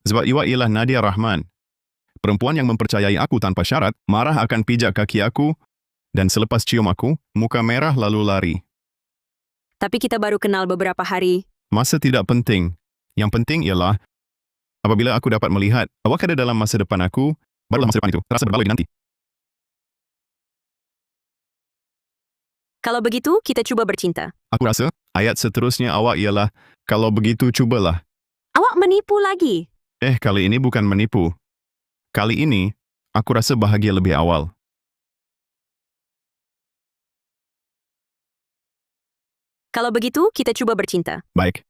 Sebab awak ialah Nadia Rahman. Perempuan yang mempercayai aku tanpa syarat, marah akan pijak kaki aku dan selepas cium aku, muka merah lalu lari. Tapi kita baru kenal beberapa hari. Masa tidak penting. Yang penting ialah apabila aku dapat melihat awak ada dalam masa depan aku, barulah masa depan itu terasa berbaloi dinanti. Kalau begitu, kita cuba bercinta. Aku rasa ayat seterusnya awak ialah, kalau begitu cubalah. Awak menipu lagi. Kali ini bukan menipu. Kali ini, aku rasa bahagia lebih awal. Kalau begitu, kita cuba bercinta. Baik.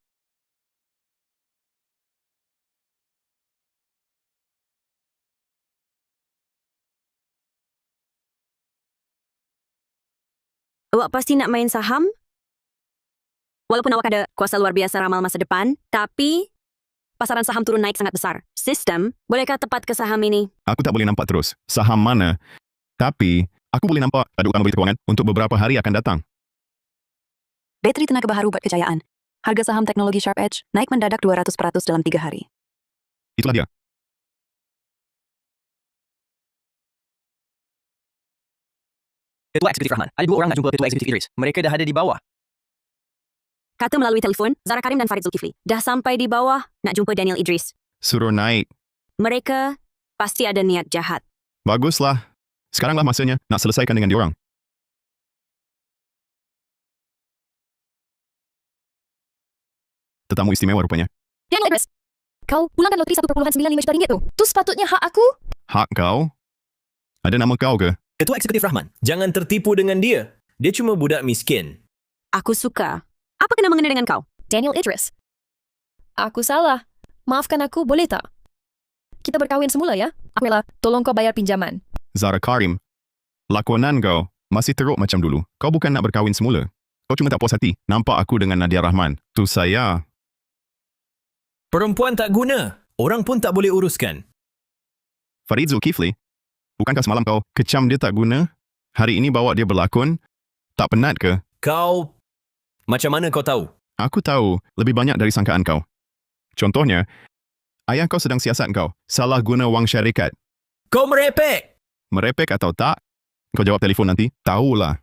Awak pasti nak main saham? Walaupun awak ada kuasa luar biasa ramal masa depan, tapi pasaran saham turun naik sangat besar. Sistem, bolehkah tepat ke saham ini? Aku tak boleh nampak terus saham mana. Tapi, aku boleh nampak ada utama berita kewangan untuk beberapa hari akan datang. Bateri tenaga baharu buat kejayaan. Harga saham teknologi Sharp Edge naik mendadak 200% dalam 3 hari. Itulah dia. Ketua Eksekutif Rahman. Ada 2 orang nak jumpa Ketua Eksekutif Idris. Mereka dah ada di bawah. Kata melalui telefon, Zara Karim dan Farid Zulkifli dah sampai di bawah nak jumpa Daniel Idris. Suruh naik. Mereka pasti ada niat jahat. Baguslah. Sekaranglah masanya nak selesaikan dengan diorang. Tetamu istimewa rupanya. Daniel Idris, kau pulangkan loteri 1.95 juta ringgit tu. Tu sepatutnya hak aku. Hak kau? Ada nama kau ke? Ketua Eksekutif Rahman, jangan tertipu dengan dia. Dia cuma budak miskin. Aku suka. Apa kena mengena dengan kau? Daniel Idris. Aku salah. Maafkan aku, boleh tak? Kita berkahwin semula ya. Akulah, tolong kau bayar pinjaman. Zara Karim. Lakonan kau masih teruk macam dulu. Kau bukan nak berkahwin semula. Kau cuma tak puas hati nampak aku dengan Nadia Rahman. Tu saya. Perempuan tak guna. Orang pun tak boleh uruskan. Farid Zulkifli. Bukankah semalam kau kecam dia tak guna? Hari ini bawa dia berlakon? Tak penat ke? Kau... Macam mana kau tahu? Aku tahu lebih banyak dari sangkaan kau. Contohnya, ayah kau sedang siasat kau. Salah guna wang syarikat. Kau merepek! Merepek atau tak? Kau jawab telefon nanti. Tahulah.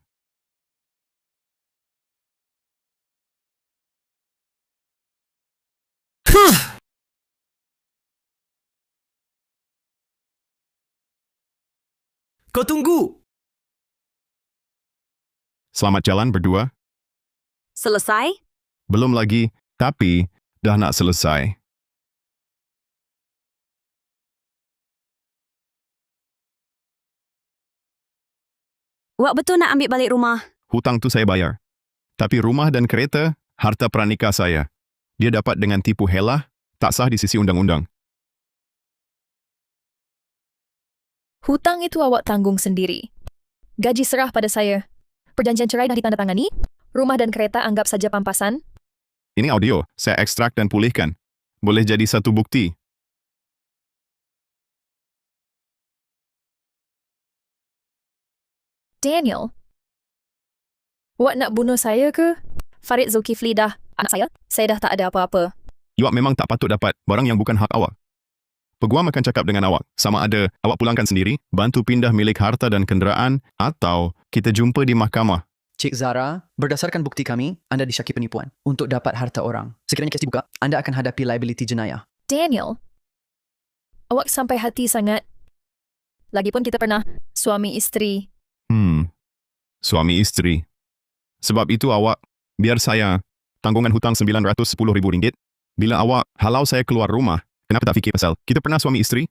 Kau tunggu! Selamat jalan berdua. Selesai? Belum lagi, tapi dah nak selesai. Awak betul nak ambil balik rumah? Hutang tu saya bayar. Tapi rumah dan kereta, harta pranikah saya. Dia dapat dengan tipu helah, tak sah di sisi undang-undang. Hutang itu awak tanggung sendiri. Gaji serah pada saya. Perjanjian cerai dah ditandatangani. Rumah dan kereta anggap saja pampasan. Ini audio, saya ekstrak dan pulihkan. Boleh jadi satu bukti. Daniel, awak nak bunuh saya ke? Farid Zulkifli dah anak saya dah tak ada apa-apa. Awak memang tak patut dapat barang yang bukan hak awak. Peguam akan cakap dengan awak, sama ada awak pulangkan sendiri, bantu pindah milik harta dan kenderaan, atau kita jumpa di mahkamah. Cik Zara, berdasarkan bukti kami, anda disyaki penipuan untuk dapat harta orang. Sekiranya kes dibuka, anda akan hadapi liability jenayah. Daniel, awak sampai hati sangat. Lagipun kita pernah suami isteri. Suami isteri. Sebab itu awak, biar saya tanggungan hutang RM910,000. Bila awak halau saya keluar rumah, kenapa tak fikir pasal kita pernah suami isteri?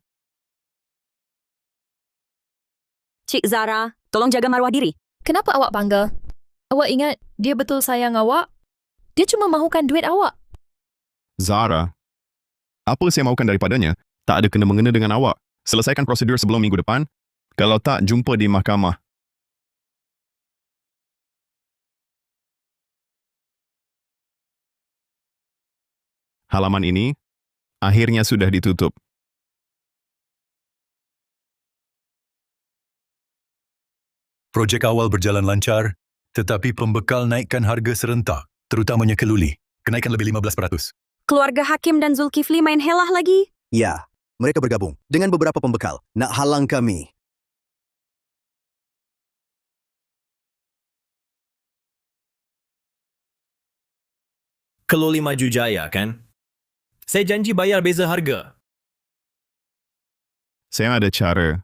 Cik Zara, tolong jaga maruah diri. Kenapa awak bangga? Awak ingat dia betul sayang awak? Dia cuma mahukan duit awak. Zara, apa saya mahukan daripadanya, tak ada kena-mengena dengan awak. Selesaikan prosedur sebelum minggu depan. Kalau tak, jumpa di mahkamah. Halaman ini akhirnya sudah ditutup. Projek awal berjalan lancar, tetapi pembekal naikkan harga serentak, terutamanya keluli. Kenaikan lebih 15%. Keluarga Hakim dan Zulkifli main helah lagi? Ya, mereka bergabung dengan beberapa pembekal nak halang kami. Keloli Maju Jaya, kan? Saya janji bayar beza harga. Saya ada cara.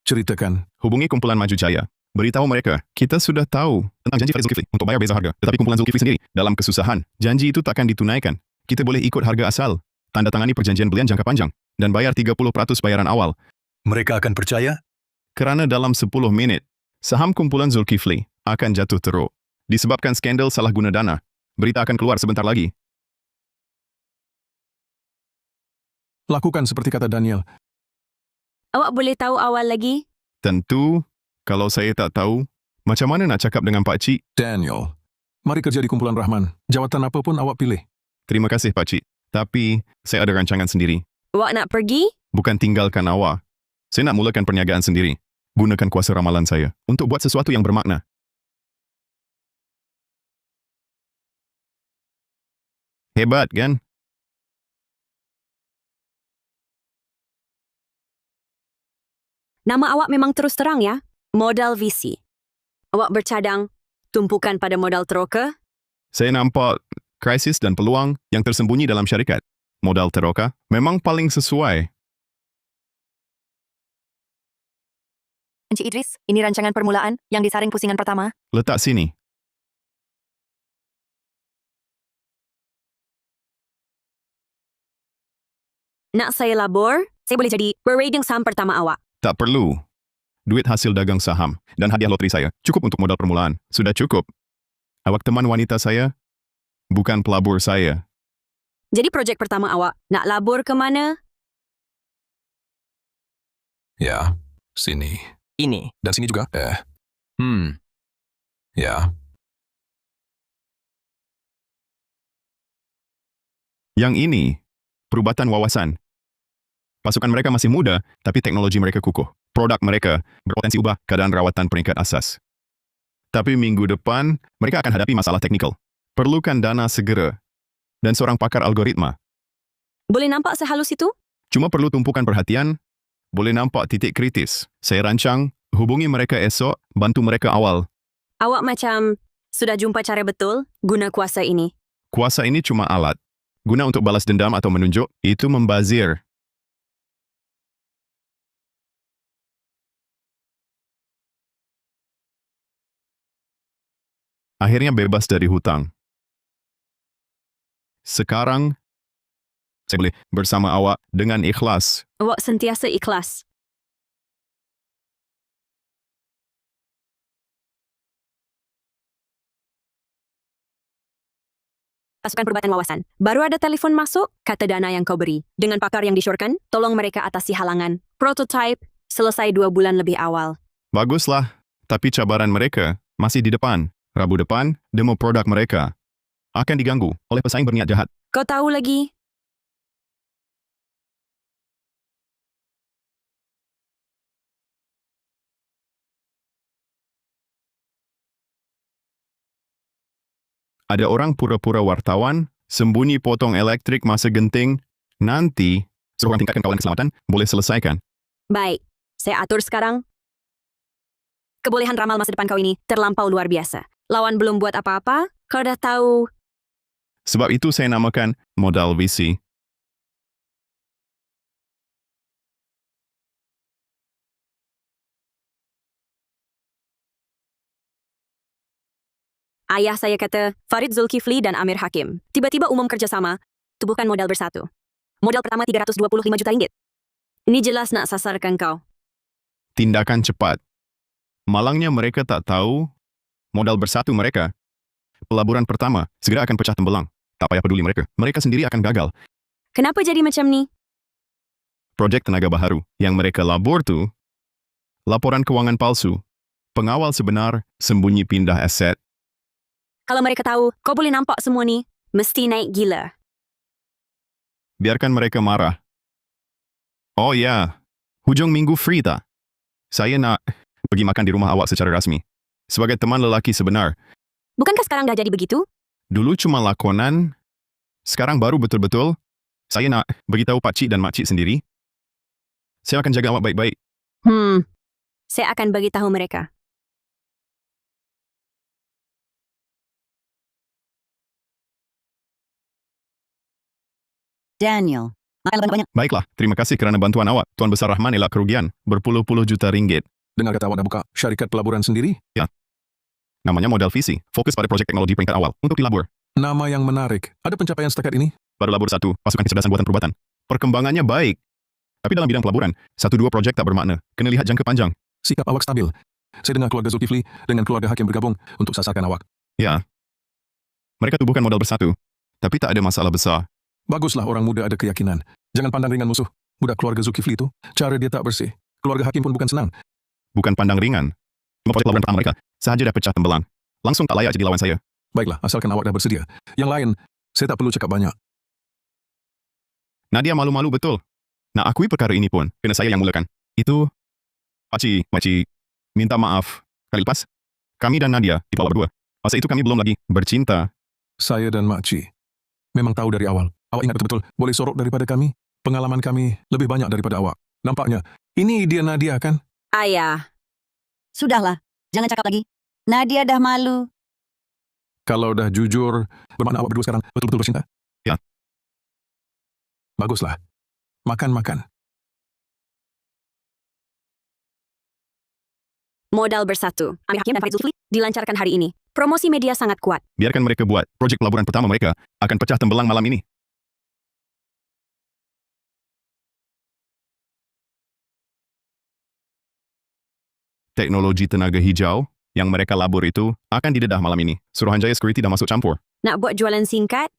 Ceritakan. Hubungi kumpulan Maju Jaya. Beritahu mereka, kita sudah tahu tentang janji Farid Zulkifli untuk bayar beza harga. Tetapi kumpulan Zulkifli sendiri, dalam kesusahan, janji itu takkan ditunaikan. Kita boleh ikut harga asal, tanda tangani perjanjian belian jangka panjang, dan bayar 30% bayaran awal. Mereka akan percaya? Kerana dalam 10 minit, saham kumpulan Zulkifli akan jatuh teruk. Disebabkan skandal salah guna dana. Berita akan keluar sebentar lagi. Lakukan seperti kata Daniel. Awak boleh tahu awal lagi? Tentu, kalau saya tak tahu, macam mana nak cakap dengan Pak Cik? Daniel, mari kerja di kumpulan Rahman. Jawatan apa pun awak pilih. Terima kasih Pak Cik. Tapi, saya ada rancangan sendiri. Awak nak pergi? Bukan tinggalkan awak. Saya nak mulakan perniagaan sendiri. Gunakan kuasa ramalan saya untuk buat sesuatu yang bermakna. Hebat, kan? Nama awak memang terus terang ya? Modal VC. Awak bercadang tumpukan pada modal teroka? Saya nampak krisis dan peluang yang tersembunyi dalam syarikat. Modal teroka memang paling sesuai. Encik Idris, ini rancangan permulaan yang disaring pusingan pertama. Letak sini. Nak saya labor, saya boleh jadi perading saham pertama awak. Tak perlu. Duit hasil dagang saham dan hadiah loteri saya cukup untuk modal permulaan. Sudah cukup. Awak teman wanita saya, bukan pelabur saya. Jadi projek pertama awak, nak labor ke mana? Ya, sini. Ini. Dan sini juga. Ya. Yang ini, perubatan wawasan. Pasukan mereka masih muda, tapi teknologi mereka kukuh. Produk mereka berpotensi ubah keadaan rawatan peringkat asas. Tapi minggu depan, mereka akan hadapi masalah teknikal. Perlukan dana segera. Dan seorang pakar algoritma. Boleh nampak sehalus itu? Cuma perlu tumpukan perhatian. Boleh nampak titik kritis. Saya rancang, hubungi mereka esok, bantu mereka awal. Awak macam sudah jumpa cara betul guna kuasa ini. Kuasa ini cuma alat. Guna untuk balas dendam atau menunjuk, itu membazir. Akhirnya bebas dari hutang. Sekarang, saya boleh bersama awak dengan ikhlas. Awak sentiasa ikhlas. Pasukan perubatan wawasan. Baru ada telefon masuk, kata dana yang kau beri. Dengan pakar yang disyorkan, tolong mereka atasi halangan. Prototype selesai 2 bulan lebih awal. Baguslah, tapi cabaran mereka masih di depan. Rabu depan, demo produk mereka akan diganggu oleh pesaing berniat jahat. Kau tahu lagi? Ada orang pura-pura wartawan, sembunyi potong elektrik masa genting. Nanti, seorang tingkatkan kawalan keselamatan, boleh selesaikan. Baik, saya atur sekarang. Kebolehan ramal masa depan kau ini terlampau luar biasa. Lawan belum buat apa-apa, kau dah tahu. Sebab itu saya namakan modal VC. Ayah saya kata, Farid Zulkifli dan Amir Hakim. Tiba-tiba umum kerjasama, tubuhkan modal bersatu. Modal pertama 325 juta ringgit. Ini jelas nak sasarkan kau. Tindakan cepat. Malangnya mereka tak tahu modal bersatu mereka. Pelaburan pertama segera akan pecah tembelang. Tak payah peduli mereka. Mereka sendiri akan gagal. Kenapa jadi macam ni? Projek tenaga baharu yang mereka labur tu, laporan kewangan palsu, pengawal sebenar, sembunyi pindah aset. Kalau mereka tahu, kau boleh nampak semua ni, mesti naik gila. Biarkan mereka marah. Oh ya, hujung minggu free tak? Saya nak pergi makan di rumah awak secara rasmi. Sebagai teman lelaki sebenar. Bukankah sekarang dah jadi begitu? Dulu cuma lakonan, sekarang baru betul-betul. Saya nak beritahu pakcik dan makcik sendiri. Saya akan jaga awak baik-baik. Saya akan bagi tahu mereka. Daniel, makan banyak. Baiklah, terima kasih kerana bantuan awak. Tuan Besar Rahman elak kerugian berpuluh-puluh juta ringgit. Dengar kata awak dah buka syarikat pelaburan sendiri? Ya. Namanya Modal Visi. Fokus pada projek teknologi peringkat awal untuk dilabur. Nama yang menarik. Ada pencapaian setakat ini? Baru labur 1, pasukan kecerdasan buatan perubatan. Perkembangannya baik. Tapi dalam bidang pelaburan, 1-2 projek tak bermakna. Kena lihat jangka panjang. Sikap awak stabil. Saya dengar keluarga Zulkifli dengan keluarga Hakim bergabung untuk sasarkan awak. Ya. Mereka tubuhkan modal bersatu. Tapi tak ada masalah besar. Baguslah orang muda ada keyakinan. Jangan pandang ringan musuh. Budak keluarga Zulkifli itu, cara dia tak bersih. Keluarga Hakim pun bukan senang. Bukan pandang ringan. Cuma projek pelaburan pertama mereka, sahaja dah pecah tembelang. Langsung tak layak jadi lawan saya. Baiklah, asalkan awak dah bersedia. Yang lain, saya tak perlu cakap banyak. Nadia malu-malu betul. Nak akui perkara ini pun, kena saya yang mulakan. Itu, Makcik, minta maaf. Kali lepas, kami dan Nadia dibawa berdua. Masa itu kami belum lagi bercinta. Saya dan Makcik memang tahu dari awal. Awak ingat betul-betul, boleh sorok daripada kami. Pengalaman kami lebih banyak daripada awak. Nampaknya, ini dia Nadia kan? Ayah. Sudahlah, jangan cakap lagi. Nadia dah malu. Kalau dah jujur, bermakna awak berdua sekarang betul-betul bercinta? Ya. Baguslah. Makan-makan. Modal bersatu. Amir Hakim dan Farid Zulkifli dilancarkan hari ini. Promosi media sangat kuat. Biarkan mereka buat. Projek pelaburan pertama mereka akan pecah tembelang malam ini. Teknologi tenaga hijau yang mereka labur itu akan didedah malam ini. Suruhanjaya Security dah masuk campur. Nak buat jualan singkat?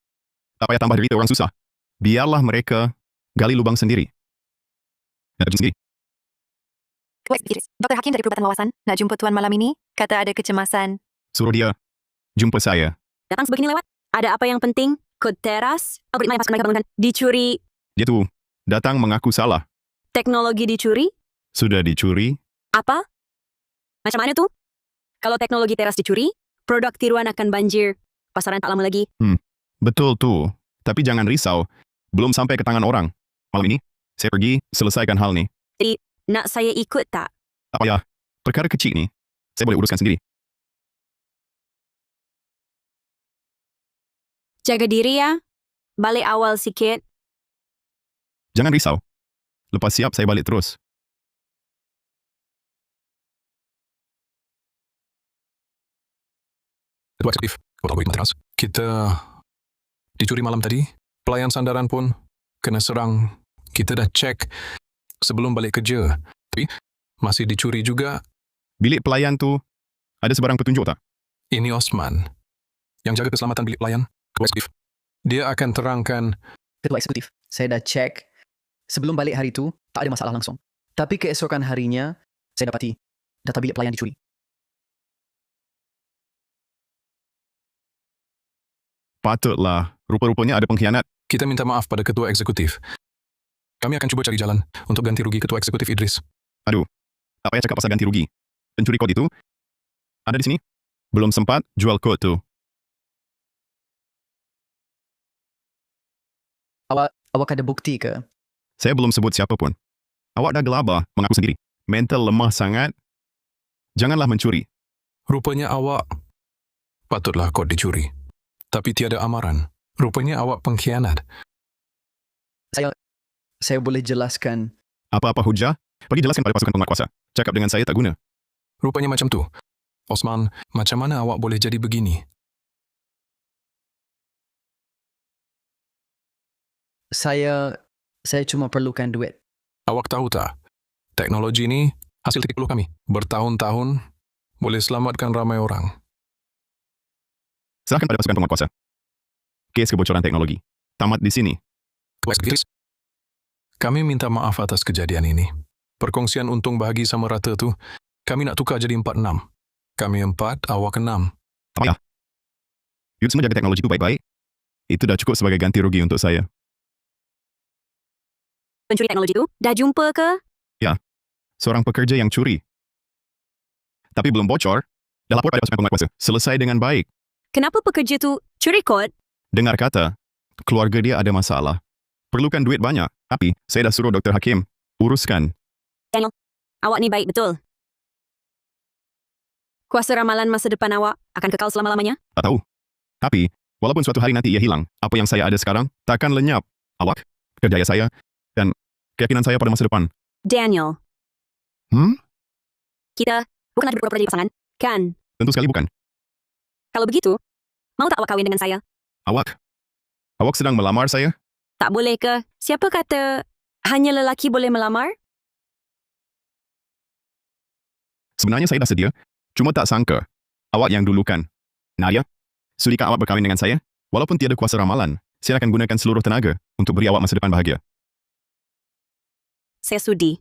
Tak payah tambah derita orang susah. Biarlah mereka gali lubang sendiri. Dan terjun sendiri. Dr. Hakim dari Perubatan Wawasan nak jumpa Tuan malam ini. Kata ada kecemasan. Suruh dia jumpa saya. Datang sebegini lewat. Ada apa yang penting? Kod teras? Algoritma yang pasukan mereka bangunkan dicuri. Dia tu datang mengaku salah. Teknologi dicuri? Sudah dicuri. Apa? Macam mana tu? Kalau teknologi teras dicuri, produk tiruan akan banjir. Pasaran tak lama lagi. Betul tu. Tapi jangan risau. Belum sampai ke tangan orang. Malam ini, saya pergi selesaikan hal ni. Jadi, nak saya ikut tak? Tak payah. Perkara kecil ni, saya boleh uruskan sendiri. Jaga diri ya. Balik awal sikit. Jangan risau. Lepas siap, saya balik terus. Ketua Eksekutif, Kota Algoritma Teras. Kita dicuri malam tadi. Pelayan sandaran pun kena serang. Kita dah cek sebelum balik kerja. Tapi masih dicuri juga. Bilik pelayan tu, ada sebarang petunjuk tak? Ini Osman, yang jaga keselamatan bilik pelayan. Ketua Eksekutif. Dia akan terangkan. Ketua Eksekutif, saya dah cek. Sebelum balik hari itu, tak ada masalah langsung. Tapi keesokan harinya, saya dapati data bilik pelayan dicuri. Patutlah. Rupa-rupanya ada pengkhianat. Kita minta maaf pada Ketua Eksekutif. Kami akan cuba cari jalan untuk ganti rugi Ketua Eksekutif Idris. Aduh, tak payah cakap pasal ganti rugi. Pencuri kod itu ada di sini. Belum sempat jual kod tu. Awak ada bukti ke? Saya belum sebut siapa pun. Awak dah gelabah mengaku sendiri. Mental lemah sangat. Janganlah mencuri. Rupanya awak patutlah kod dicuri. Tapi tiada amaran. Rupanya awak pengkhianat. Saya boleh jelaskan. Apa-apa hujah? Pergi jelaskan pada pasukan penguatkuasa. Cakap dengan saya tak guna. Rupanya macam tu. Osman, macam mana awak boleh jadi begini? Saya cuma perlukan duit. Awak tahu tak? Teknologi ini hasil titik peluh kami. Bertahun-tahun boleh selamatkan ramai orang. Serahkan pada pasukan penguatkuasa. Kes kebocoran teknologi. Tamat di sini. Kami minta maaf atas kejadian ini. Perkongsian untung bahagi sama rata tu, kami nak tukar jadi 4-6. Kami 4, awak 6. Tak payah. You semua jaga teknologi itu baik-baik. Itu dah cukup sebagai ganti rugi untuk saya. Pencuri teknologi tu dah jumpa ke? Ya. Seorang pekerja yang curi. Tapi belum bocor, dah lapor pada pasukan penguatkuasa. Selesai dengan baik. Kenapa pekerja tu curi kod? Dengar kata, keluarga dia ada masalah. Perlukan duit banyak. Tapi, saya dah suruh Dr. Hakim uruskan. Daniel, awak ni baik betul. Kuasa ramalan masa depan awak akan kekal selama-lamanya? Tak tahu. Tapi, walaupun suatu hari nanti ia hilang, apa yang saya ada sekarang takkan lenyap. Awak, kerjaya saya, dan keyakinan saya pada masa depan. Daniel. Kita bukan ada berpura-pura jadi pasangan, kan? Tentu sekali bukan. Kalau begitu, mau tak awak kahwin dengan saya? Awak sedang melamar saya? Tak boleh ke? Siapa kata hanya lelaki boleh melamar? Sebenarnya saya dah sedia. Cuma tak sangka. Awak yang dulu kan. Nadia, sudikah awak berkahwin dengan saya? Walaupun tiada kuasa ramalan, saya akan gunakan seluruh tenaga untuk beri awak masa depan bahagia. Saya sudi.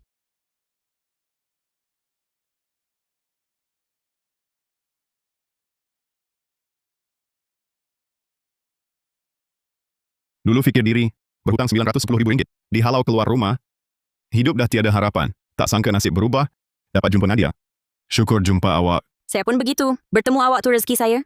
Dulu fikir diri, berhutang RM910,000, dihalau keluar rumah. Hidup dah tiada harapan. Tak sangka nasib berubah, dapat jumpa Nadia. Syukur jumpa awak. Saya pun begitu. Bertemu awak tu rezeki saya.